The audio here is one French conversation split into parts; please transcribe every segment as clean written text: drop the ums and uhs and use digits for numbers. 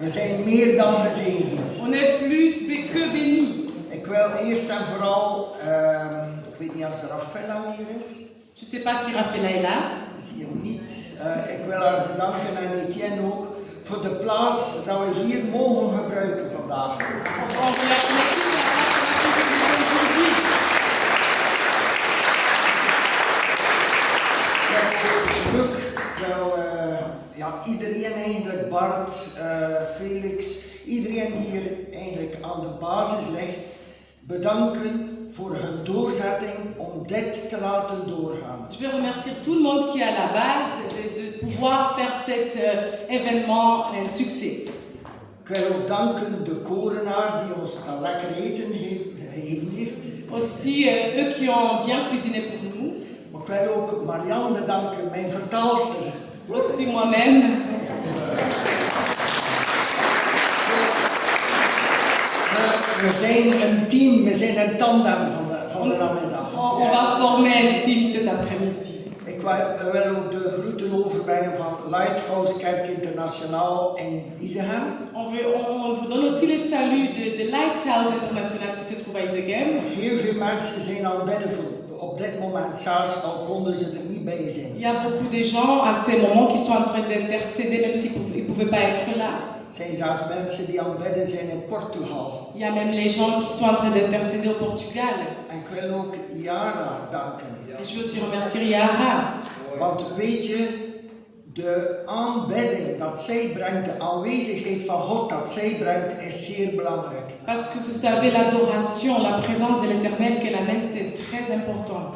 We zijn meer dan gezegend. On est plus que bénis. Ik wil eerst en vooral, ik weet niet als Raffaella hier is. Je ne sais pas si Raphaël est là. Ik zie hem niet. Ik wil haar bedanken en Etienne ook voor de plaats dat we hier mogen gebruiken vandaag. On vous la remercie de la place qu'on a pu aujourd'hui. Geluk, iedereen eigenlijk, Bart, Felix, iedereen die hier eigenlijk aan de basis ligt, bedanken voor hun doorzetting om dit te laten doorgaan. Je vais remercier tout le monde qui est à la base de pouvoir faire cet événement un succès. Ik wil ook danken de korenaar die ons een lekker eten gegeven heeft. Aussi eux qui ont bien cuisiné pour nous. Maar ik wil ook Marianne danken, mijn vertaalster. Aussi moi-même. We zijn een team, we zijn een tandem van de namiddag. On va former un team cet après-midi. Ik wil ook de groeten overbrengen van Lighthouse Kerk Internationaal in Isegem. On vous donne aussi les saluts de Lighthouse International qui se trouve à Isegem. Heel veel mensen zijn aan het bidden op dit moment, zelfs al konden ze er niet bij zijn. Il y a beaucoup de gens à ces moments qui sont en train d'intercéder même s'ils ne pouvaient pas être là. Het zijn zelfs mensen die aan het bidden zijn in Portugal. Il y a même les gens qui sont en train d'intercéder au Portugal. En ik wil ook Yara danken. Et je veux aussi remercier Yara. Want weet je, de aanbidding dat zij brengt, de aanwezigheid van God dat zij brengt, is zeer belangrijk. Parce que vous savez, l'adoration, la présence de l'Éternel qu'elle amène, c'est très important.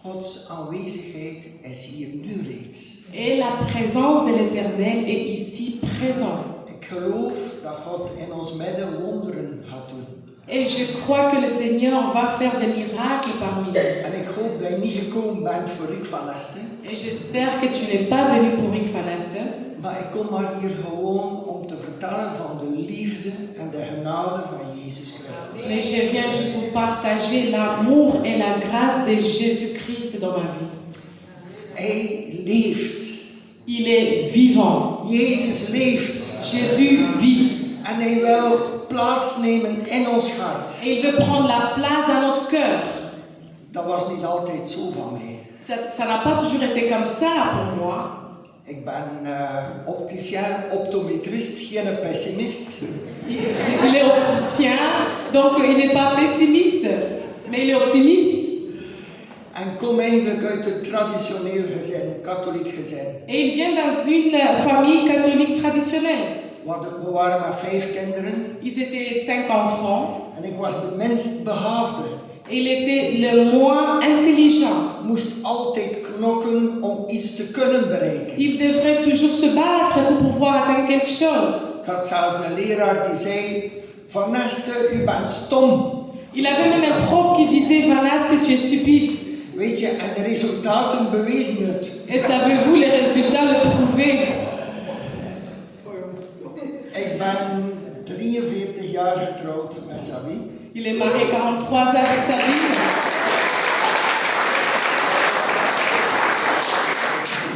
Gods aanwezigheid is hier nu reeds. Et la présence de l'Éternel est ici présent. Ik geloof dat God in ons midden wonderen gaat doen. Et je crois que le Seigneur va faire des miracles parmi nous. En ik hoop dat je niet gekomen bent voor Rick van Esten. Et j'espère que tu n'es pas venu pour Rick Van Asten. Maar ik kom maar hier gewoon om te vertellen van de liefde en de genade van Jezus Christus. Mais je viens juste vous partager l'amour et la grâce de Jésus-Christ dans ma vie. Hij leeft. Il est vivant. Jezus leeft. Jésus vit. En hij wil plaatsnemen in ons hart. Et il veut prendre la place dans notre cœur. Dat was niet altijd zo van mij. Ça n'a pas toujours été comme ça pour moi. Ik ben opticien, optometrist, geen pessimist. Il est opticien, donc il n'est pas pessimiste, mais il est optimiste. En kom eigenlijk uit een traditioneel gezin, katholiek gezin. Et il vient dans une famille catholique traditionnelle. We waren met 5 kinderen. Ils étaient 5 enfants. En ik was de minst begaafde. Il était le moins intelligent. Moest altijd knokken om iets te kunnen bereiken. Il devrait toujours se battre pour pouvoir atteindre quelque chose. Ik had zelfs een leraar die zei: Van Neste, u bent stom. Il avait même un prof qui disait: Van Asten, tu es stupide. Weet je, en de resultaten bewezen het. Et savez-vous, les résultats le prouvaient. Ik ben 43 jaar getrouwd met Savi. Il est marié 43 ans avec Sabine.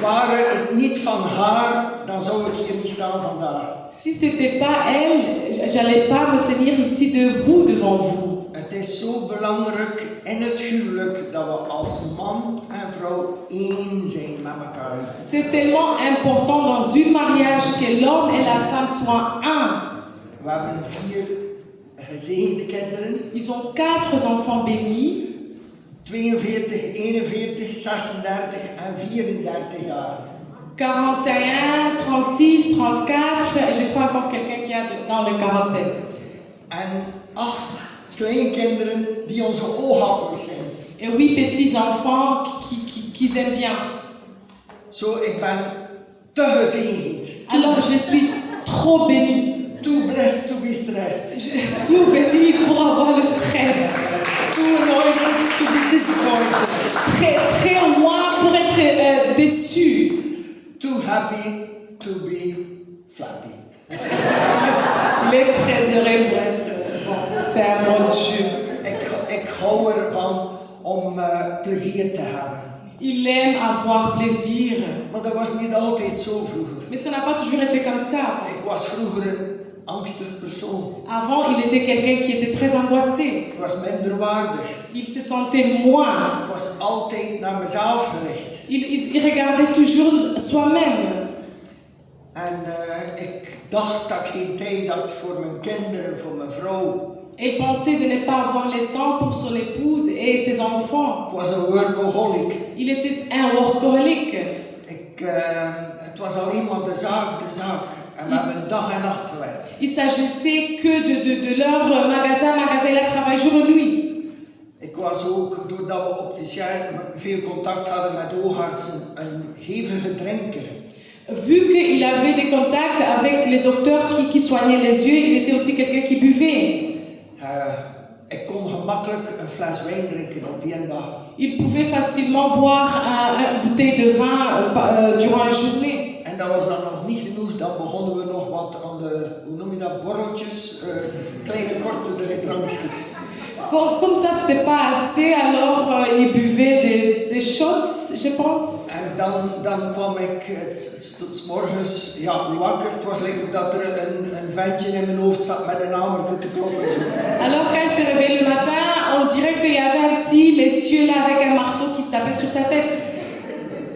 Ware het niet van haar, dan zou ik hier niet staan vandaag. Si c'était pas elle, j'allais pas me tenir ici debout devant vous. Het is zo belangrijk in het huwelijk dat we als man en vrouw één zijn met elkaar. C'est tellement important dans un mariage que l'homme et la femme soient un. We hebben 4 gezegende kinderen. Ils ont 4 enfants bénis. 42, 41, 36 en 34 jaar. 41, 36, 34, et je crois encore quelqu'un qui a dans le quarantaine. En 8 kleinkinderen die onze oogappels zijn. Et 8 petits-enfants qui aiment bien. Zo, ik ben te gezegend. Alors je suis trop bénie. Too blessed to be stressed. Tout béni pour avoir le stress. Too anointed to be disappointed. Très loin pour être déçu. Too happy to be flappy. Il est très heureux pour être bon. C'est un bon Dieu. Ik hou ervan om plezier te hebben. Il aime avoir plaisir. Maar dat was niet altijd zo vroeger. Mais ça n'a pas toujours été comme ça. Ik was vroeger een angstig persoon. Avant, il était quelqu'un qui était très angoissé. Ik was minderwaardig. Il se sentait moins. Ik was altijd naar mezelf gericht. Il regardait toujours soi-même. En ik dacht dat ik geen tijd had voor mijn kinderen, voor mijn vrouw. Il pensait de ne pas avoir le temps pour son épouse et ses enfants. Ik was een workaholic. Il était un workaholic. Het was alleen maar de zaak. En we hebben dag en nacht gewerkt. Il s'agissait que de leur magasin. Il a travaillé jour et nuit. Ik was ook, doordat we opticien veel contact hadden met oogartsen, een hevige drinker. Vu qu'il avait des contacts avec les docteurs qui soignaient les yeux, il était aussi quelqu'un qui buvait. Ik kon gemakkelijk een fles wijn drinken op één dag. Il pouvait facilement boire une bouteille de vin durant une journée. En dat was dan nog niet genoeg, dan begonnen we nog wat aan de, hoe noem je dat, borreltjes, kleine korte drankjes. Comme ça, c'était pas assez, alors il buvait des shots, je pense. En dan kwam ik 's morgens wakker. Het was lekker dat er een ventje in mijn hoofd zat met een hamer te kloppen. Alors quand il s'est réveillé le matin, on dirait qu'il y avait un petit monsieur là avec un marteau qui tapait sur sa tête.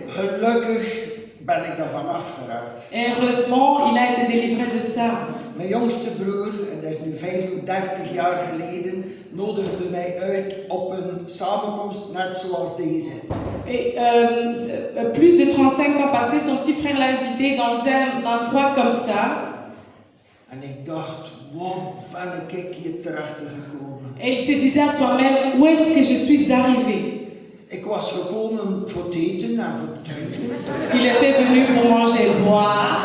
Gelukkig ben ik daarvan afgeraakt. Et heureusement, il a été délivré de ça. Mijn jongste broer, en dat is nu 35 jaar geleden, nodigde mij uit op een samenkomst net zoals deze. Et plus de 35 ans passés, son petit frère l'a invité dans un endroit comme ça. En ik dacht, wat ben ik hier terecht gekomen? Et il se disait à soi-même, où est-ce que je suis arrivé? Ik was gekomen voor het eten en voor het drinken. Il était venu pour manger et boire.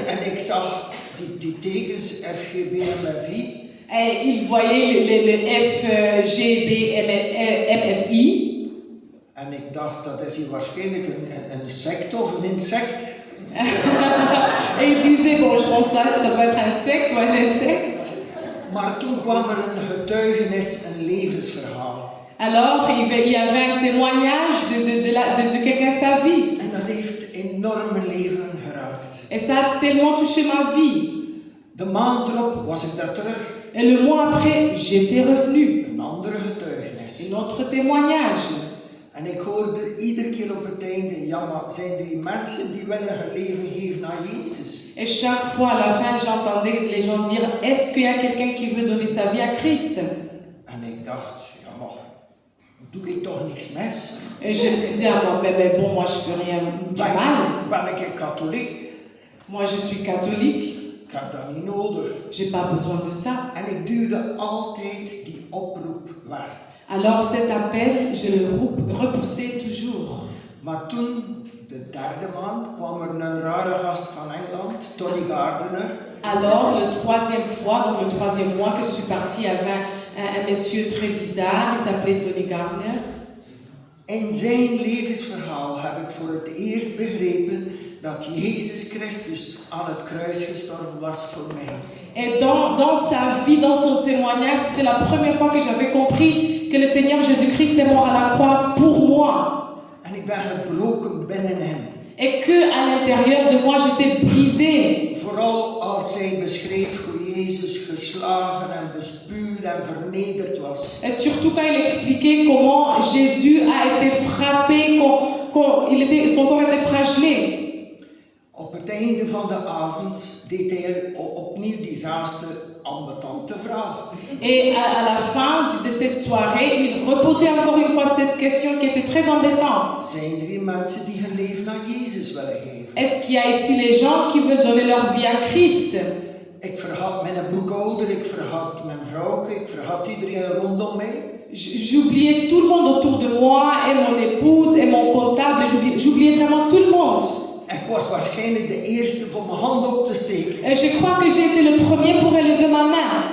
En ik zag die tekens FGBMFI. Et il voyait le F, G, B, MFI. En ik dacht, dat is hier waarschijnlijk een secte of een insect. Et il disait, bon, je pense que ça doit être un insecte ou un insecte. Maar toen kwam er een getuigenis, een levensverhaal. Alors, il y avait un témoignage de quelqu'un sa vie. En dat heeft enorme leven geraakt. Et ça a tellement touché ma vie. De maand erop was ik daar terug. Et le mois après, j'étais revenu. Een andere getuigenis. Un autre témoignage. En ik hoorde iedere keer op het einde, ja maar zijn die mensen die willen hun leven geven aan Jezus? Et chaque fois à la fin, j'entendais les gens dire, est-ce qu'il y a quelqu'un qui veut donner sa vie à Christ? En ik dacht, ja maar, doe ik toch niks mis? Et je me disais à moi, mais bon, moi je fais rien du mal. Ben ik katholiek? Moi je suis catholique. Ik heb dat niet nodig. J'ai pas besoin de ça. En ik duwde altijd die oproep weg. Alors cet appel, je le repoussais toujours. Maar toen, de derde maand, kwam er een rare gast van Engeland, Tony Gardner. Alors, le troisième fois, donc le troisième mois que je suis partie, il y avait un monsieur très bizarre, il s'appelait Tony Gardner. In zijn levensverhaal heb ik voor het eerst begrepen dat Jezus Christus aan het kruis gestorven was voor mij. Et dans sa vie, dans son témoignage, c'était la première fois que j'avais compris que le Seigneur Jésus-Christ est mort à la croix pour moi. En ik ben gebroken binnen hem. Et que à l'intérieur de moi, j'étais brisée. Vooral als hij beschreef hoe Jezus geslagen en bespuwd en vernederd was. Et surtout quand il expliquait comment Jésus a été frappé, son corps était flagellé. Op het einde van de avond deed hij opnieuw diezelfde ambetante vraag. Et à la fin de cette soirée, il reposait encore une fois cette question qui était très embêtante. Zijn er hier mensen die hun leven aan Jezus willen geven? Est-ce qu'il y a ici les gens qui veulent donner leur vie à Christ? Ik vergat mijn boekhouder, ik vergat mijn vrouw, ik vergat iedereen rondom mij. J'oubliais tout le monde autour de moi, et mon épouse, et mon comptable, j'oubliais vraiment tout le monde. Ik was waarschijnlijk de eerste om mijn hand op te steken. Et je crois que j'ai été le premier pour élever ma main.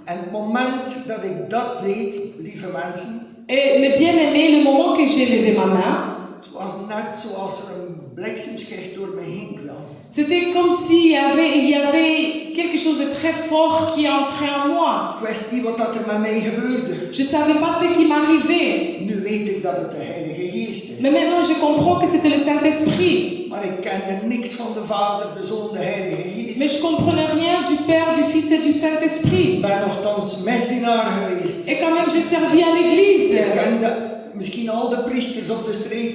En het moment dat ik dat deed, lieve mensen, Et mes bien-aimés, le moment que j'ai levé ma main, het was net zoals er een bliksemschicht door me heen kwam. c'était comme s'il y avait quelque chose de très fort qui est entré en moi. Ik wist niet wat dat er met mij gebeurde. Je ne savais pas ce qui m'arrivait. Nu weet ik dat het de Heilige Geest is. Mais maintenant, je comprends que c'était le Saint-Esprit. Maar ik kende niks van de Vader, de Zoon, de Heilige Geest. Mais je ne comprenais rien du Père, du Fils et du Saint-Esprit. Ik ben nogthans misdienaar geweest. Et quand même, j'ai servi à l'église. Ik kende misschien al de priesters op de streek.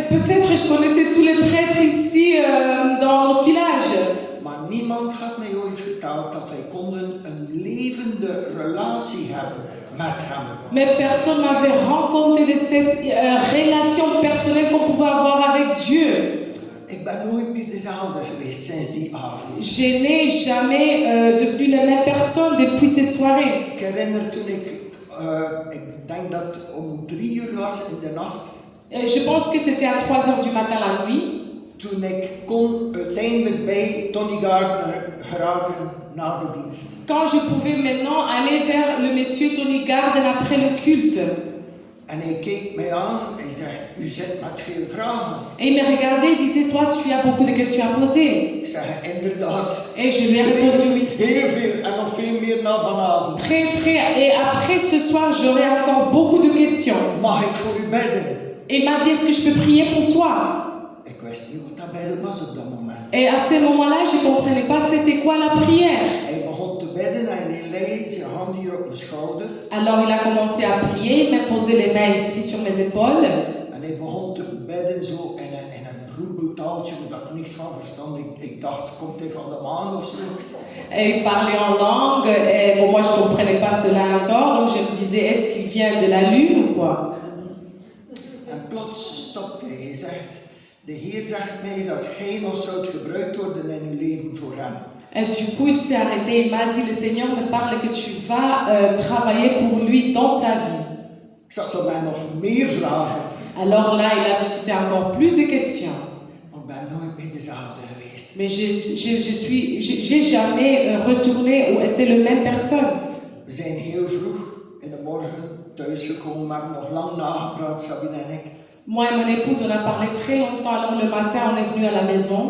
Peut-être je connaissais tous les prêtres ici dans notre village. Maar niemand had mij ooit verteld dat wij konden een levende relatie hebben met hem. Mais personne m'avait rencontré de cette relation personnelle qu'on pouvait avoir avec Dieu. Ik ben nooit meer dezelfde geweest sinds die avond. Je n'ai jamais devenu la même personne depuis cette soirée. Ik herinner toen ik denk dat het om 3 uur was in de nacht. Je pense que c'était à 3 heures du matin la nuit. Toen ik kon uiteindelijk bij Tony Gardner geraken na de dienst. Quand je pouvais maintenant aller vers le monsieur Tony Garden après le culte. En hij keek mij aan en hij zegt, u zit met veel vragen. Et il me regardait et disait, toi tu as beaucoup de questions à poser. Ik zeg, inderdaad. Et je lui ai répondu oui. Heel veel en nog veel meer na vanavond. Très. Et après ce soir, j'aurai encore beaucoup de questions. Mag ik voor u bidden? Et il m'a dit, est-ce que je peux prier pour toi? Ik wist niet wat dat bidden was op dat moment. Et à ce moment-là, je ne comprenais pas c'était quoi la prière. Hij begon te bidden en hij legde zijn hand hier op mijn schouder. Alors il a commencé à prier, il m'a posé les mains ici sur mes épaules. En hij begon te bidden zo in een roepeltaaltje waar ik niks van verstond. Ik dacht, komt hij van de maan of zo? Et il parlait en langue, et bon, moi je ne comprenais pas cela encore, donc je me disais, est-ce qu'il vient de la lune ou quoi? En plots stopte hij. Hij zegt, de Heer zegt mij dat gij nog zult gebruikt worden in uw leven voor hem. Et du coup, il s'est arrêté, il m'a dit, le Seigneur me parle que tu vas travailler pour lui dans ta vie. Ik zag tot mij nog meer vragen. Alors là, il a suscité encore plus de questions. Maar ik ben nooit meer dezelfde geweest. Mais j'ai jamais retourné ou été la même personne. We zijn heel vroeg in de morgen thuisgekomen, we hebben nog lang nagepraat, Sabine en ik. Moi et mon épouse, on a parlé très longtemps, alors le matin, on est venu à la maison.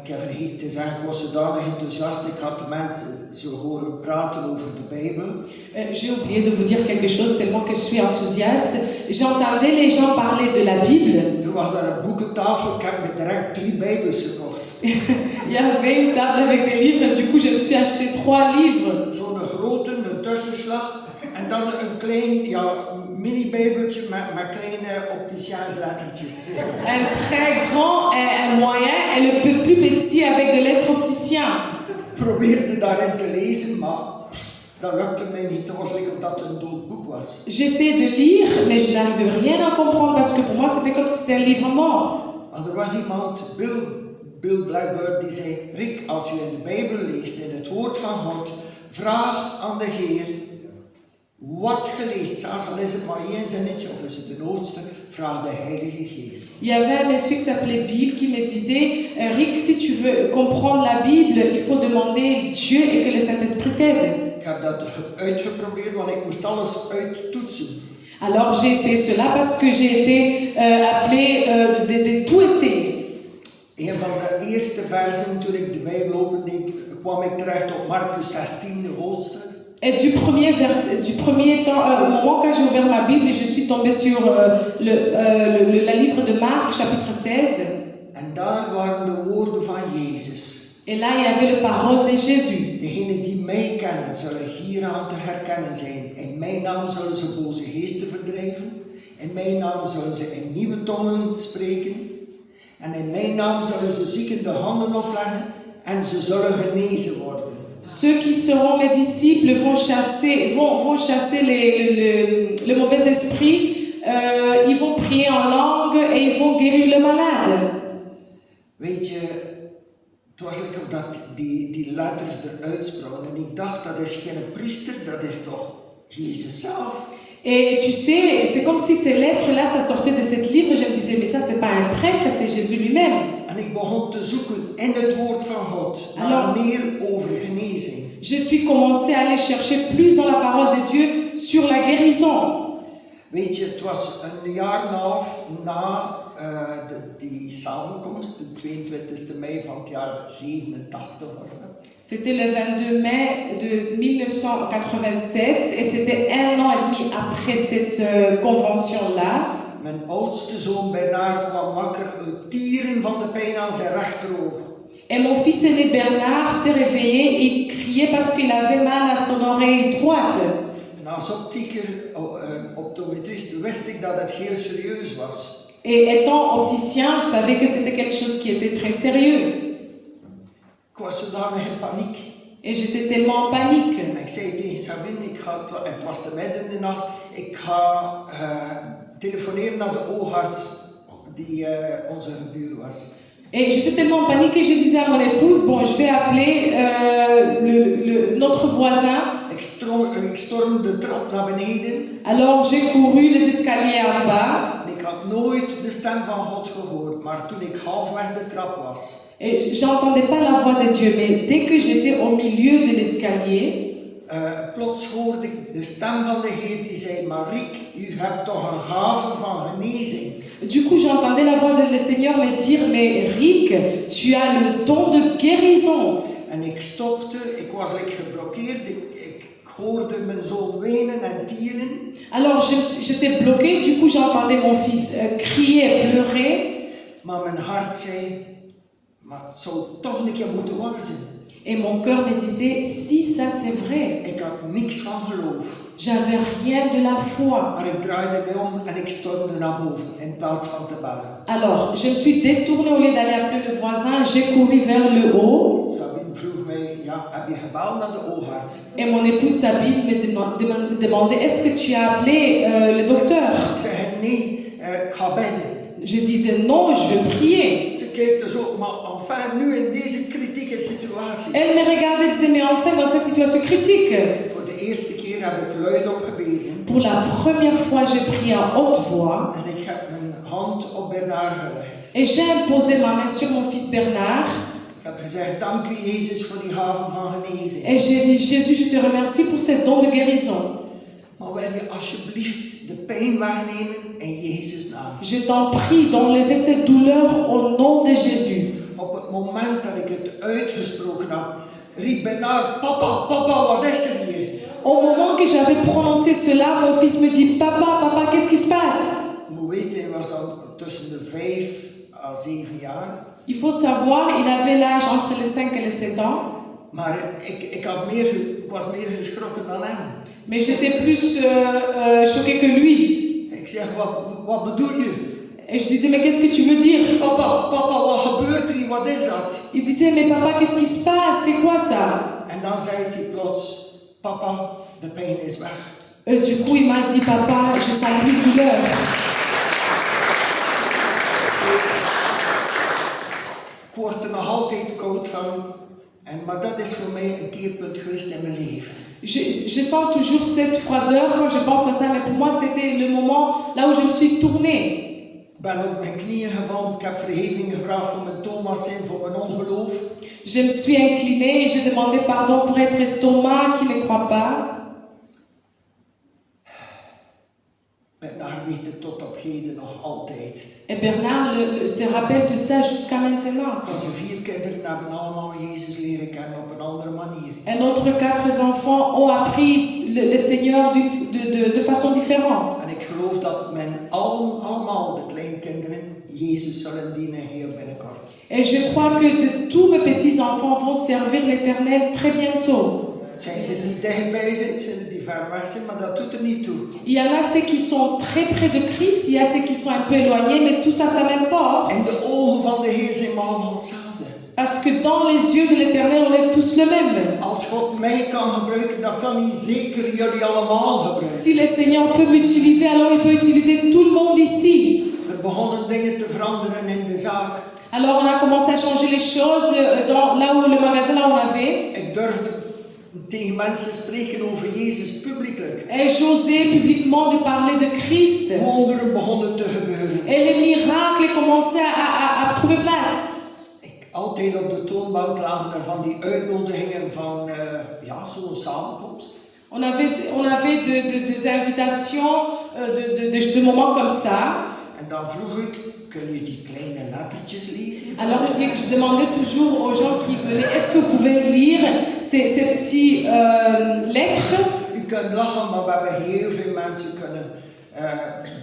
Ik heb vergeten te zeggen, ik was zodanig enthousiast, ik had de mensen zo horen praten over de Bijbel. J'ai oublié de vous dire quelque chose, tellement que je suis enthousiaste. J'entendais les gens parler de la Bible. Er was daar een boekentafel, ik heb me direct 3 Bijbels gekocht. Il y avait une table avec des livres, et du coup je me suis acheté 3 livres. Zo'n grote, een tussenslag, en dan een klein, mini-bijbeltje met kleine opticiaanslettertjes. Un très grand, un moyen, et le plus petit avec des lettres opticiens. Ik probeerde daarin te lezen, maar dat lukte mij niet. Het was of dat een dood boek was. J'essayais de lire, mais je n'arrivais rien à comprendre, parce que pour moi c'était comme si c'était un livre mort. Maar er was iemand, Bill Blackburn, die zei, Rick, als u in de Bijbel leest, in het woord van God, vraag aan de Heer wat je leest. Zelfs al is het maar 1 zinnetje of is het een hoofdstuk, vraag de Heilige Geest. Il y avait un monsieur qui s'appelait Bill qui me disait, Rick, si tu veux comprendre la Bible, il faut demander Dieu et que le Saint-Esprit t'aide. Ik heb dat uitgeprobeerd, want ik moest alles uittoetsen. Alors j'ai essayé cela parce que j'ai été appelée de tout essayer. Een van de eerste versen toen ik de Bijbel opende, kwam ik terecht op Marcus 16 hoofdstuk. Et du premier temps, au moment quand j'ai ouvert ma Bible, je suis tombée sur le livre de Marc, chapitre 16. En daar waren de woorden van Jezus. Et là, il y avait les paroles de Jésus. Degenen die mij kennen, zullen hieraan te herkennen zijn. In mijn naam zullen ze boze geesten verdrijven. In mijn naam zullen ze in nieuwe tongen spreken. En in mijn naam zullen ze zieken de handen opleggen en ze zullen genezen worden. Ceux qui seront mes disciples vont chasser le mauvais esprit, ils vont prier en langue et ils vont guérir le malade. Weet je, het was lekker dat die letters eruit sprongen en ik dacht, dat is geen priester, dat is toch Jezus zelf. Et tu sais, c'est comme si ces lettres-là, ça sortait de cette livre, je me disais, mais ça c'est pas un prêtre, c'est Jésus lui-même. En ik begon te zoeken in het woord van God, naar meer over genezing. Je suis commencé à aller chercher plus dans la parole de Dieu sur la guérison. Weet je, het was een jaar en een half na die samenkomst, de 22 mei van het jaar 87 was dat. C'était le 22 mai de 1987 et c'était 1 an et demi après cette convention-là. Mijn oudste zoon Bernard kwam wakker uit tieren van de pijn aan zijn rechteroog. Et mon fils aîné Bernard s'est réveillé et il criait parce qu'il avait mal à son oreille droite. En als optieker, optometrist, wist ik dat het heel serieus was. Et étant opticien, je savais que c'était quelque chose qui était très sérieux. Ik was zodanig in paniek. Et j'étais tellement en panique. En ik zei tegen Sabine, het was te midden in de nacht, ik ga telefoneren naar de oogarts die onze buur was. Et j'étais tellement en panique que je disais à mon épouse, bon, je vais appeler notre voisin. Ik stormde de trap naar beneden. Alors j'ai couru les escaliers en bas. En ik had nooit de stem van God gehoord, maar toen ik halfweg de trap was. Et j'entendais pas la voix de Dieu, mais dès que j'étais au milieu de l'escalier, Plots hoorde ik de stem van de Heer die zei, Mariek, u hebt toch een gave van genezing. du coup j'entendais la voix de le Seigneur me dire, mais Rick, tu as le don de guérison. En ik stopte, ik was geblokkeerd, ik hoorde mijn zoon wenen en tieren. Alors j'étais bloquée, du coup j'entendais mon fils crier et pleurer. Maar mijn hart zei, maar het zou toch een keer moeten waar zijn. Et mon cœur me disait, si ça c'est vrai. Ik had niks van geloof. J'avais rien de la foi. Maar ik draaide mij om en ik stormde naar boven in plaats van te bellen. Alors, je me suis détournée au lieu d'aller appeler le voisin, j'ai couru vers le haut. Sabine vroeg mij, ja, heb je gebeld naar de oogarts? Et mon épouse Sabine me demandait, est-ce que tu as appelé le docteur? Ik zei, nee, ik ga bidden. Je disais, non, je vais prier. Ze keek dus ook, maar enfin, nu in deze kritieke situatie. Elle me regardait et disait, mais enfin, dans cette situation critique. Voor de eerste keer heb ik luidop gebeden. Pour la première fois, j'ai prié en haute voix. En ik heb mijn hand op Bernard gelegd. Et j'ai imposé ma main sur mon fils Bernard. Ik heb gezegd, dank u Jezus voor die gave van genezing. Et j'ai dit, Jésus, je te remercie pour cette don de guérison. Maar wil je alsjeblieft de pijn wegnemen in Jezus' naam? Je t'en prie d'enlever cette douleur au nom de Jésus. Op het moment dat ik het uitgesproken had, riep Bernard, papa, wat is er hier? Au moment que j'avais prononcé cela, mon fils me dit, papa, qu'est-ce qui se passe? Je moet weten, hij was dan tussen de 5 à 7 jaar. Il faut savoir, il avait l'âge entre les 5 et les 7 ans. Maar ik was meer geschrokken dan hem. Mais j'étais plus choquée que lui. Ik zeg, wat bedoel je? Et je disais, mais qu'est-ce que tu veux dire? Papa, wat gebeurt er hier? Wat is dat? Il disait, mais papa, qu'est-ce qui se passe? C'est quoi ça? En dan zei hij plots, papa, de pijn is weg. Du coup, il m'a dit, papa, je sens plus de douleur. Ik word er nog altijd koud van. Maar dat is voor mij een keerpunt geweest in mijn leven. Je sens toujours cette froideur quand je pense à ça, mais pour moi c'était le moment là où je me suis tournée. Ik ben op mijn knieën gevallen, ik heb vergeving gevraagd voor mijn Thomasin, voor mijn ongeloof. Je me suis inclinée et j'ai demandé pardon pour être Thomas qui ne croit pas. Bernard weet het tot op heden nog altijd. Et Bernard se rappelle de ça jusqu'à maintenant. Onze 4 kinderen hebben allemaal Jezus leren kennen op een andere manier. Et notre 4 enfants ont appris le Seigneur de façon différente. En ik geloof dat men allemaal de kleinkinderen Jezus zullen dienen heel binnenkort. Et je crois que tous mes petits enfants vont servir l'Éternel très bientôt. Zijn er die dichtbij zijn, zijn er die ver weg zijn, maar dat doet er niet toe. Il y en a ceux qui sont très près de Christ, il y a ceux qui sont un peu éloignés, mais tout ça, ça m'importe. In de ogen van de Heer zijn we allemaal hetzelfde. Parce que dans les yeux de l'Éternel, on est tous le même. Als God mij kan gebruiken, dan kan hij zeker jullie allemaal gebruiken. Si le Seigneur peut m'utiliser, alors il peut utiliser tout le monde ici. We begonnen dingen te veranderen in de zaak. Alors on a commencé à changer les choses là où le magasin là où on avait. Ik durfde tegen mensen spreken over Jezus publiekelijk. Et j'osais publiquement de parler de Christ. Wonderen begonnen te gebeuren. Et les miracles commençaient à trouver place. Altijd op de toonbank lagen er van die uitnodigingen van zo'n samenkomst. On avait des invitations de moments comme ça. En dan vroeg ik, kun je die kleine lettertjes lezen? Alors, je demandais toujours aux gens qui venaient, est-ce que vous pouvez lire ces petites lettres? U kunt lachen, maar we hebben heel veel mensen kunnen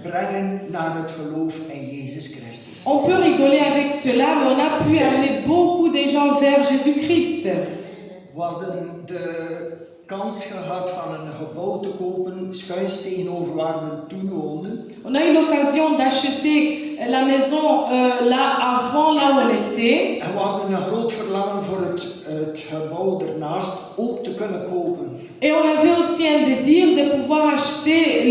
brengen naar het geloof in Jezus Christus. On peut rigoler avec cela, mais on a pu amener beaucoup de gens vers Jésus-Christ. We hadden de kans gehad van een gebouw te kopen, schuins tegenover waar we toen woonden. On a eu l'occasion d'acheter la maison là avant, là où on était. En we hadden een groot verlangen voor het gebouw ernaast ook te kunnen kopen. Et on avait aussi un désir de pouvoir acheter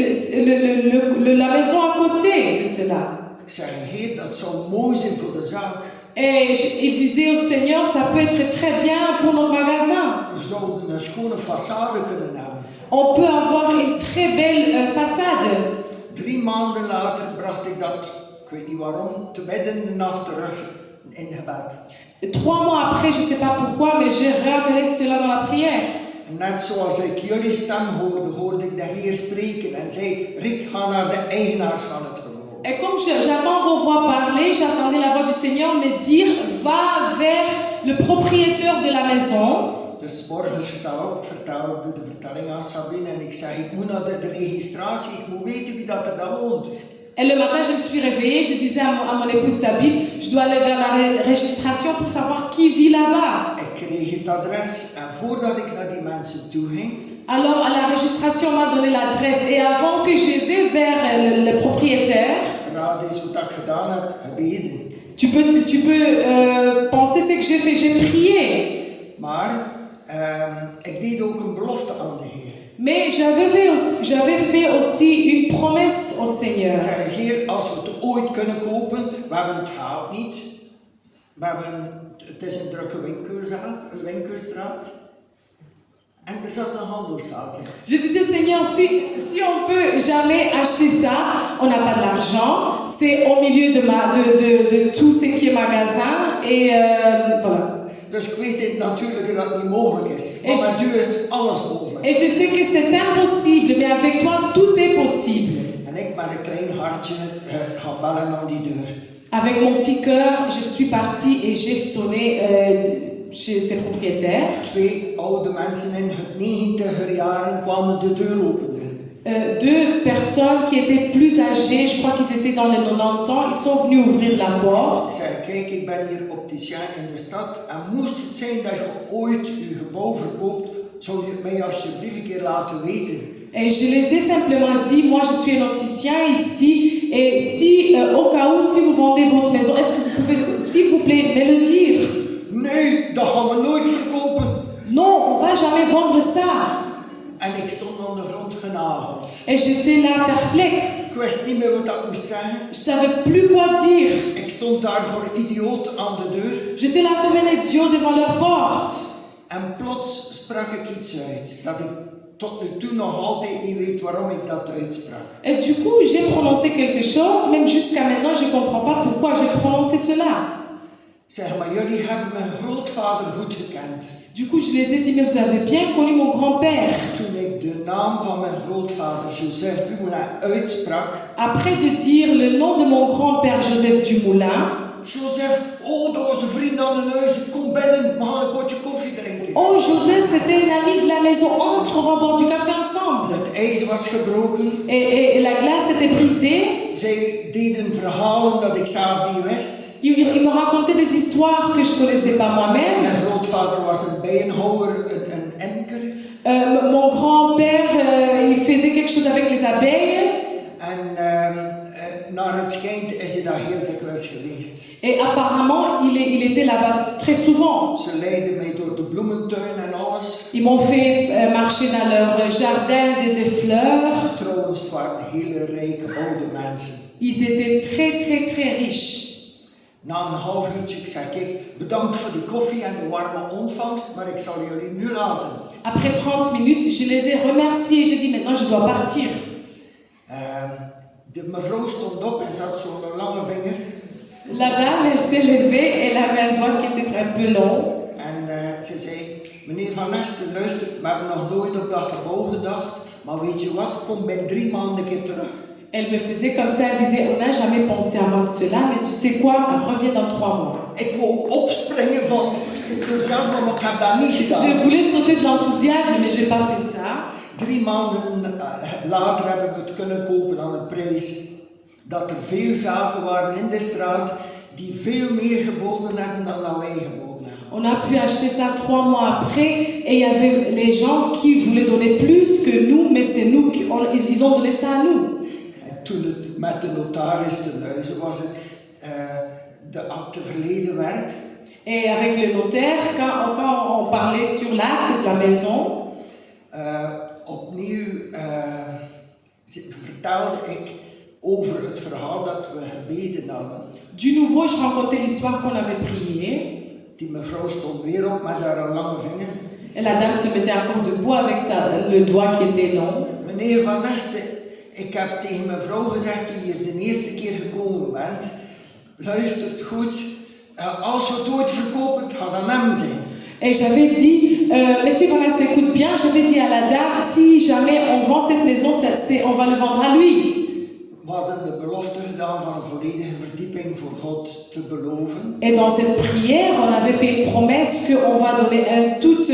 la maison à côté de cela. Ik zei, Heer, dat zou mooi zijn voor de zaak. Et il disait au Seigneur, ça peut être très bien pour notre magasin. We zouden een schone façade kunnen hebben. On peut avoir une très belle façade. 3 maanden later bracht ik dat, ik weet niet waarom, te midden in de nacht terug in gebed. 3 mois après, je ne sais pas pourquoi, mais j'ai ramené cela dans la prière. En net zoals ik jullie stem hoorde, hoorde ik de Heer spreken en zei, Rick, ga naar de eigenaars van het gebouw. Et comme j'attends vos voix parler, j'attendais la voix du Seigneur me dire, va vers le propriétaire de la maison. Dus morgens sta ik, vertelde de vertelling aan Sabine en ik zeg, ik moet naar de registratie, ik moet weten wie dat er daar woont. Et le matin, je me suis réveillée, je disais à mon épouse Sabine, je dois aller vers la registration pour savoir qui vit là-bas. Ik kreeg het adres en voordat ik naar die mensen toe ging, Alors, à la registration, on m'a donné l'adresse. Et avant que je vais vers le propriétaire, raad eens wat ik gedaan heb, gebeden. tu peux penser ce que j'ai fait. J'ai prié. Maar ik deed ook een belofte aan de Heer. Mais j'avais fait aussi une promesse au Seigneur. Ik zei, Heer, als we het ooit kunnen kopen, we hebben het geld niet. Het is een drukke winkelstraat. En er zat een handelszaak in. Je disais, Seigneur, si on peut jamais acheter ça, on n'a pas de l'argent, c'est au milieu de tout ce qui est magasin, et voilà. Dus ik weet natuurlijk dat het niet mogelijk is. Maar met u is alles mogelijk. Et je sais que c'est impossible, mais avec toi, tout est possible. En ik met een klein hartje ga bellen aan die deur. Avec mon petit cœur, je suis partie et j'ai sonné chez ses propriétaires. 2 oude mensen in het 90er jaren kwamen de deur openen. 2 personnes qui étaient plus âgées, je crois qu'ils étaient dans les 90 ans, ils sont venus ouvrir la porte. Ik zei, kijk, ik ben hier opticien in de stad en moest het zijn dat je ooit je gebouw verkoopt, zou je het mij alsjeblieft een keer laten weten. Et je les ai simplement dit, moi je suis un opticien ici, et si au cas où, si vous vendez votre maison, est-ce que vous pouvez, s'il vous plaît, me le dire? Nee, dat gaan we nooit verkopen. Non, on va jamais vendre ça. En ik stond aan de grond genageld. Et j'étais là perplexe. Ik wist niet meer wat ik moest zeggen. Je savais plus quoi dire. Ik stond daar voor idioot aan de deur. J'étais là comme un idiot devant leur porte. En plots sprak ik iets uit dat ik tot nu toe nog altijd niet weet waarom ik dat uitsprak. Et du coup, j'ai prononcé quelque chose, même jusqu'à maintenant, je ne comprends pas pourquoi j'ai prononcé cela. Zeg maar, jullie hebben mijn grootvader goed gekend. Du coup, je les ai dit, mais vous avez bien connu mon grand-père. Toen ik de naam van mijn grootvader Joseph Dumoulin uitsprak. Après de dire le nom de mon grand-père Joseph Dumoulin. Joseph, oh, dat was een vriend aan de huis. Kom binnen, we gaan een potje koffie drinken. Oh, Joseph, c'était un ami de la maison. Entre, on va boire du café ensemble. Het ijs was gebroken. Et la glace était brisée. Zij deden verhalen dat ik zelf niet wist. Il me racontait des histoires que je ne connaissais pas moi-même. Mijn grootvader was een bijenhouwer, een enker. Mon grand-père, il faisait quelque chose avec les abeilles. En naar het schijnt is hij daar heel dikwijls geweest. Et apparemment, il était là-bas très souvent. Ze leidden mij door de bloementuin en alles. Ils m'ont fait marcher dans leur jardin de fleurs. Trouwens, het waren hele rijke oude mensen. Ils étaient très, très, très riches. Na een half uurtje, ik zei, kijk, bedankt voor die koffie en de warme ontvangst, maar ik zal jullie nu laten. Après 30 minutes, je les ai remerciés. J'ai dit, maintenant je dois partir. De mevrouw stond op en ze had zo'n lange vinger. La dame, elle s'est levée, elle avait un doigt qui était un peu long. En ze zei, meneer Van Nesten, luister, we hebben nog nooit op dat gebouw gedacht, maar weet je wat, kom binnen 3 maanden een keer terug. Elle me faisait comme ça, elle disait, on n'a jamais pensé avant de cela, mais tu sais quoi, reviens dans 3 mois. Ik wou opspringen van enthousiasme, maar ik heb dat niet gedaan. Je voulais sauter de l'enthousiasme, mais j'ai pas fait ça. 3 maanden later hebben we het kunnen kopen aan een prijs dat er veel zaken waren in de straat die veel meer geboden hebben dan dat wij geboden hebben. On a pu acheter ça 3 mois après et il y avait les gens qui voulaient donner plus que nous, mais c'est nous ils ont donné ça à nous. En toen het met de notaris te luizen was, de akte verleden werd, Et avec le notaire, quand on parlait sur l'acte de la maison, opnieuw vertelde ik over het verhaal dat we gebeden hadden. du nouveau, je racontais l'histoire qu'on avait priée. Die mevrouw stond weer op met haar lange vinger. Et la dame se mettait encore debout avec le doigt qui était long. Meneer Van Nesten, ik heb tegen mevrouw gezegd toen je de eerste keer gekomen bent, luistert goed, als we het ooit verkopen, het gaat aan hem zijn. Et j'avais dit, Monsieur Van Nesten, écoute bien, j'avais dit à la dame, si jamais on vend cette maison, on va le vendre à lui. We hadden de belofte gedaan van een volledige verdieping voor God te beloven. Et dans cette prière, on avait fait une promesse qu'on va donner un tout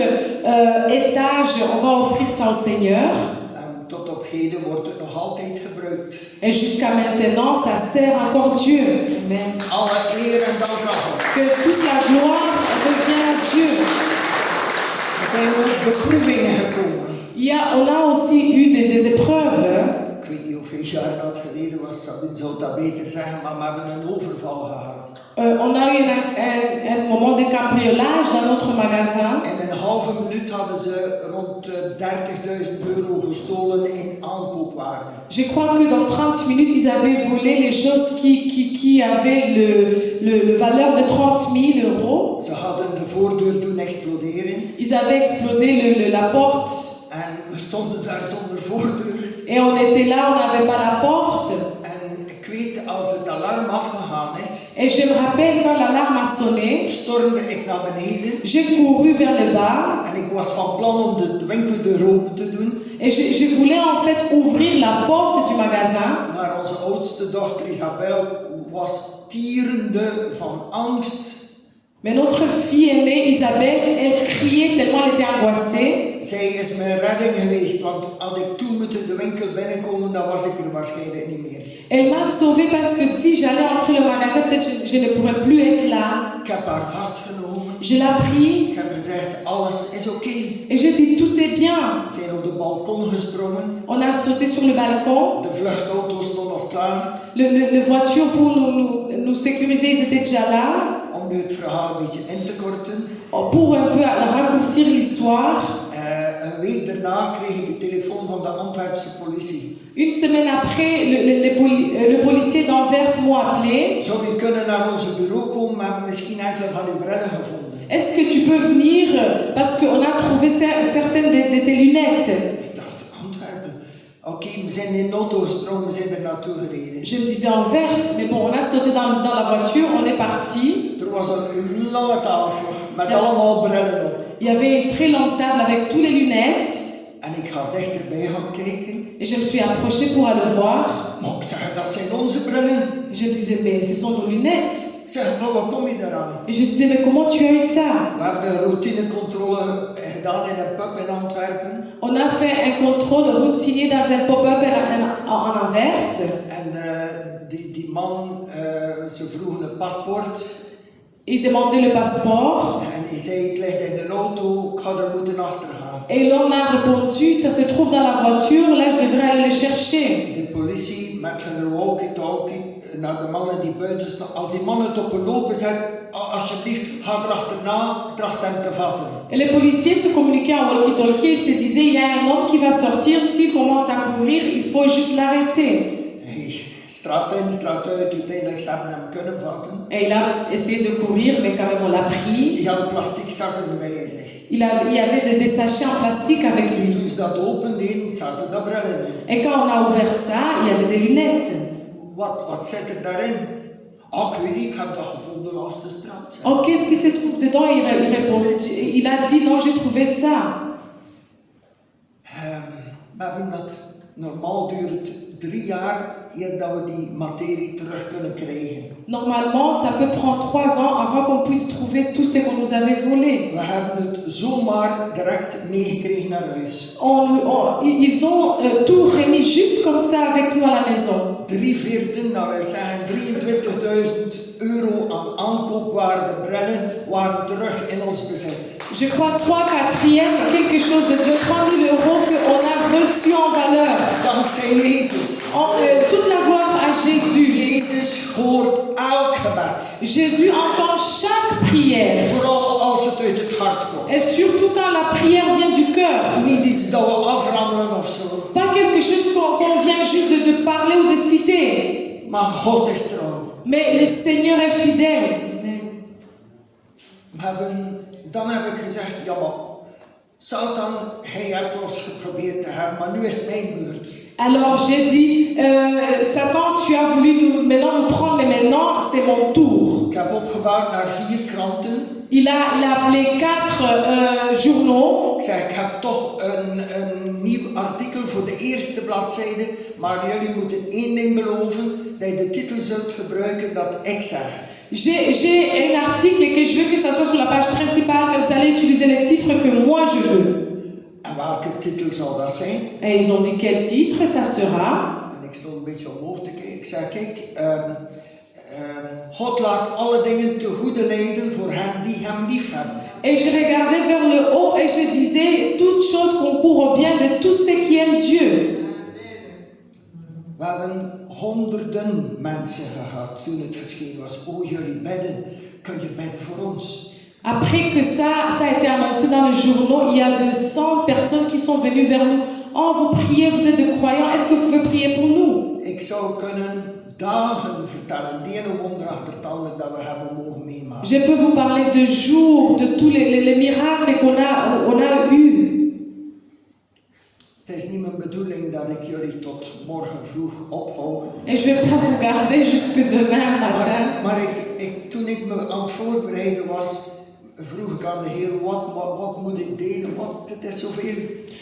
étage, on va offrir ça au Seigneur. En tot op heden wordt het nog altijd gebruikt. Et jusqu'à maintenant, ça sert encore Dieu. Amen. Alle eer en dank aan God. Que toute la gloire revient à Dieu. Er zijn ook beproevingen gekomen. On a aussi eu des épreuves. Ik weet niet hoeveel jaar dat geleden was, Sabine zou dat beter zeggen, maar we hebben een overval gehad. On a eu un moment de cambriolage dans notre magasin. In een halve minuut hadden ze rond 30.000 euro gestolen in aankoopwaarde. Je crois que dans 30 minutes, ils avaient volé les choses qui avaient le valeur de 30 000 euros. Ze hadden de voordeur doen exploderen. Ils avaient explosé la porte. En we stonden daar zonder voordeur. Et on était là, on n'avait pas la porte. En ik weet, als het alarm afgegaan is, Et je me rappelle quand l'alarme a sonné, stormde ik naar beneden. j'ai couru vers le bas. En ik was van plan om de winkeldeur open te doen. Et je voulais en fait ouvrir la porte du magasin. Maar onze oudste dochter Isabel was tierende van angst. Mais notre fille aînée, Isabelle, elle criait tellement elle était angoissée. Zij is mijn redding geweest, want had ik toen moeten de winkel binnenkomen, dan was ik er waarschijnlijk niet meer. Elle m'a sauvée parce que si j'allais entrer le magasin, peut-être je ne pourrais plus être là. Ik heb haar vastgenomen. Je l'ai pris Ik heb gezegd, alles is oké. et je dis tout est bien. We zijn op de balkon gesprongen. On a sauté sur le balcon. De vluchtauto stond nog klaar. Le voiture pour nous sécuriser, ils étaient déjà là. Om nu het verhaal een beetje in te korten. Pour un peu raccourcir l'histoire. Een week daarna kreeg ik de telefoon van de Antwerpse politie. Une semaine après, le policier d'Anvers m'a appelé. Zou u kunnen naar onze bureau komen? We hebben misschien enkele van uw brillen gevonden. Est-ce que tu peux venir parce qu'on a trouvé certaines de tes lunettes. Ik dacht, Antwerpen? Oké, we zijn in de auto gesprongen, we zijn er naartoe gereden. Je me disais Anvers, mais bon, on a sauté dans la voiture, on est parti. Er was een lange tafel met allemaal brillen op. Il y avait une très longue table avec tous les lunettes. En ik ga dichterbij gaan kijken. Et je me suis approchée pour aller voir. Maar ik zeg, dat zijn onze brillen. Je me disais, mais ce sont nos lunettes. Ik zeg, van waar kom je daaraan? Et je disais, mais comment tu as eu ça? We hebben een routinecontrole gedaan in een pub in Antwerpen. On a fait un contrôle routinier dans un pop-up en Anvers. En die man, ze vroegen een paspoort. Il demandait le passeport. En hij zei, het ligt in de auto, ik ga er moeten achter gaan. Et l'homme a répondu, ça se trouve dans la voiture, là je devrais aller le chercher. De politie met hun walkie-talkie naar de mannen die buiten staan. Als die man het op een lopen zet, alsjeblieft, ga er achterna, tracht hem te vatten. Et les policiers se communiquaient en walkie-talkie et se disaient, il y a un homme qui va sortir, s'il commence à courir, il faut juste l'arrêter. Hey, straat in, straat uit, uiteindelijk ze hebben hem kunnen vatten. Et il a essayé de courir, mais quand même on l'a pris. Hij had plastic zakken bij zich. Il y avait des sachets en plastique avec lui. Toen ze dat opendeden, zaten daar brillen in. Et quand on a ouvert ça, il y avait des lunettes. Wat zit er daarin? Ah, ik weet niet, ik heb dat gevonden langs de straat. Oh, qu'est-ce qui se trouve dedans? Il a dit, non, j'ai trouvé ça. We hebben dat, normaal duurt het 3 jaar eer dat we die materie terug kunnen krijgen. Normalement, ça peut prendre 3 ans avant qu'on puisse trouver tout ce qu'on nous avait volé. We hebben het zomaar direct meegekregen naar huis. Ils ont tout remis juste comme ça avec nous à la maison. 3/4, dat wil zeggen 23.000 euro aan aankoopwaarde brillen, waren terug in ons bezit. Je crois 3/4, quelque chose de 2-3 000 euros qu'on a reçu en valeur. Dankzij Jezus. Toute la gloire à Jésus. Jezus hoort elk gebed. Jésus entend chaque prière. Vooral als het uit het hart komt. Et surtout quand la prière vient du cœur. Niet iets dat we aframmelen of zo. Pas quelque chose qu'on vient juste de parler ou de citer. Maar God is trouw. Mais le Seigneur est fidèle. Amen. Dan heb ik gezegd, ja maar, Satan, hij hebt ons geprobeerd te hebben, maar nu is het mijn beurt. Alors j'ai dit, Satan, tu as voulu maintenant nous prendre, mais maintenant c'est mon tour. Ik heb opgebouwd naar 4 kranten. Il a appelé 4 journaux. Ik zei, ik heb toch een nieuw artikel voor de eerste bladzijde, maar jullie moeten 1 ding beloven, dat je de titel zult gebruiken dat ik zeg. J'ai un article et que je veux que ça soit sur la page principale, mais vous allez utiliser les titres que moi je veux. En welke titel zal dat zijn? Et ils ont dit quel titre ça sera. En ik stond een beetje omhoog te kijken. Ik zei, kijk, God laat alle dingen te goede leiden voor hen die hem lief hebben. Et je regardais vers le haut et je disais, toutes choses concourent au bien de tous ceux qui aiment Dieu. We hebben honderden mensen gehad toen het verschenen was. Oh, jullie bidden. Kun je bidden voor ons? Après que ça a été annoncé dans le journal, il y a de 100 personnes qui sont venues vers nous. Oh, vous priez, vous êtes des croyants, est-ce que vous pouvez prier pour nous? Ik zou kunnen dagen vertellen, de ene wonder achter het andere dat we hebben mogen meemaken. Je peux vous parler de jours, de tous les miracles qu'on a eus. Het is niet mijn bedoeling dat ik jullie tot morgen vroeg ophoud. Et je vais pas vous garder jusque demain matin. Maar toen ik me aan het voorbereiden was, vroeg ik aan de Heer, wat moet ik delen? Het is zoveel.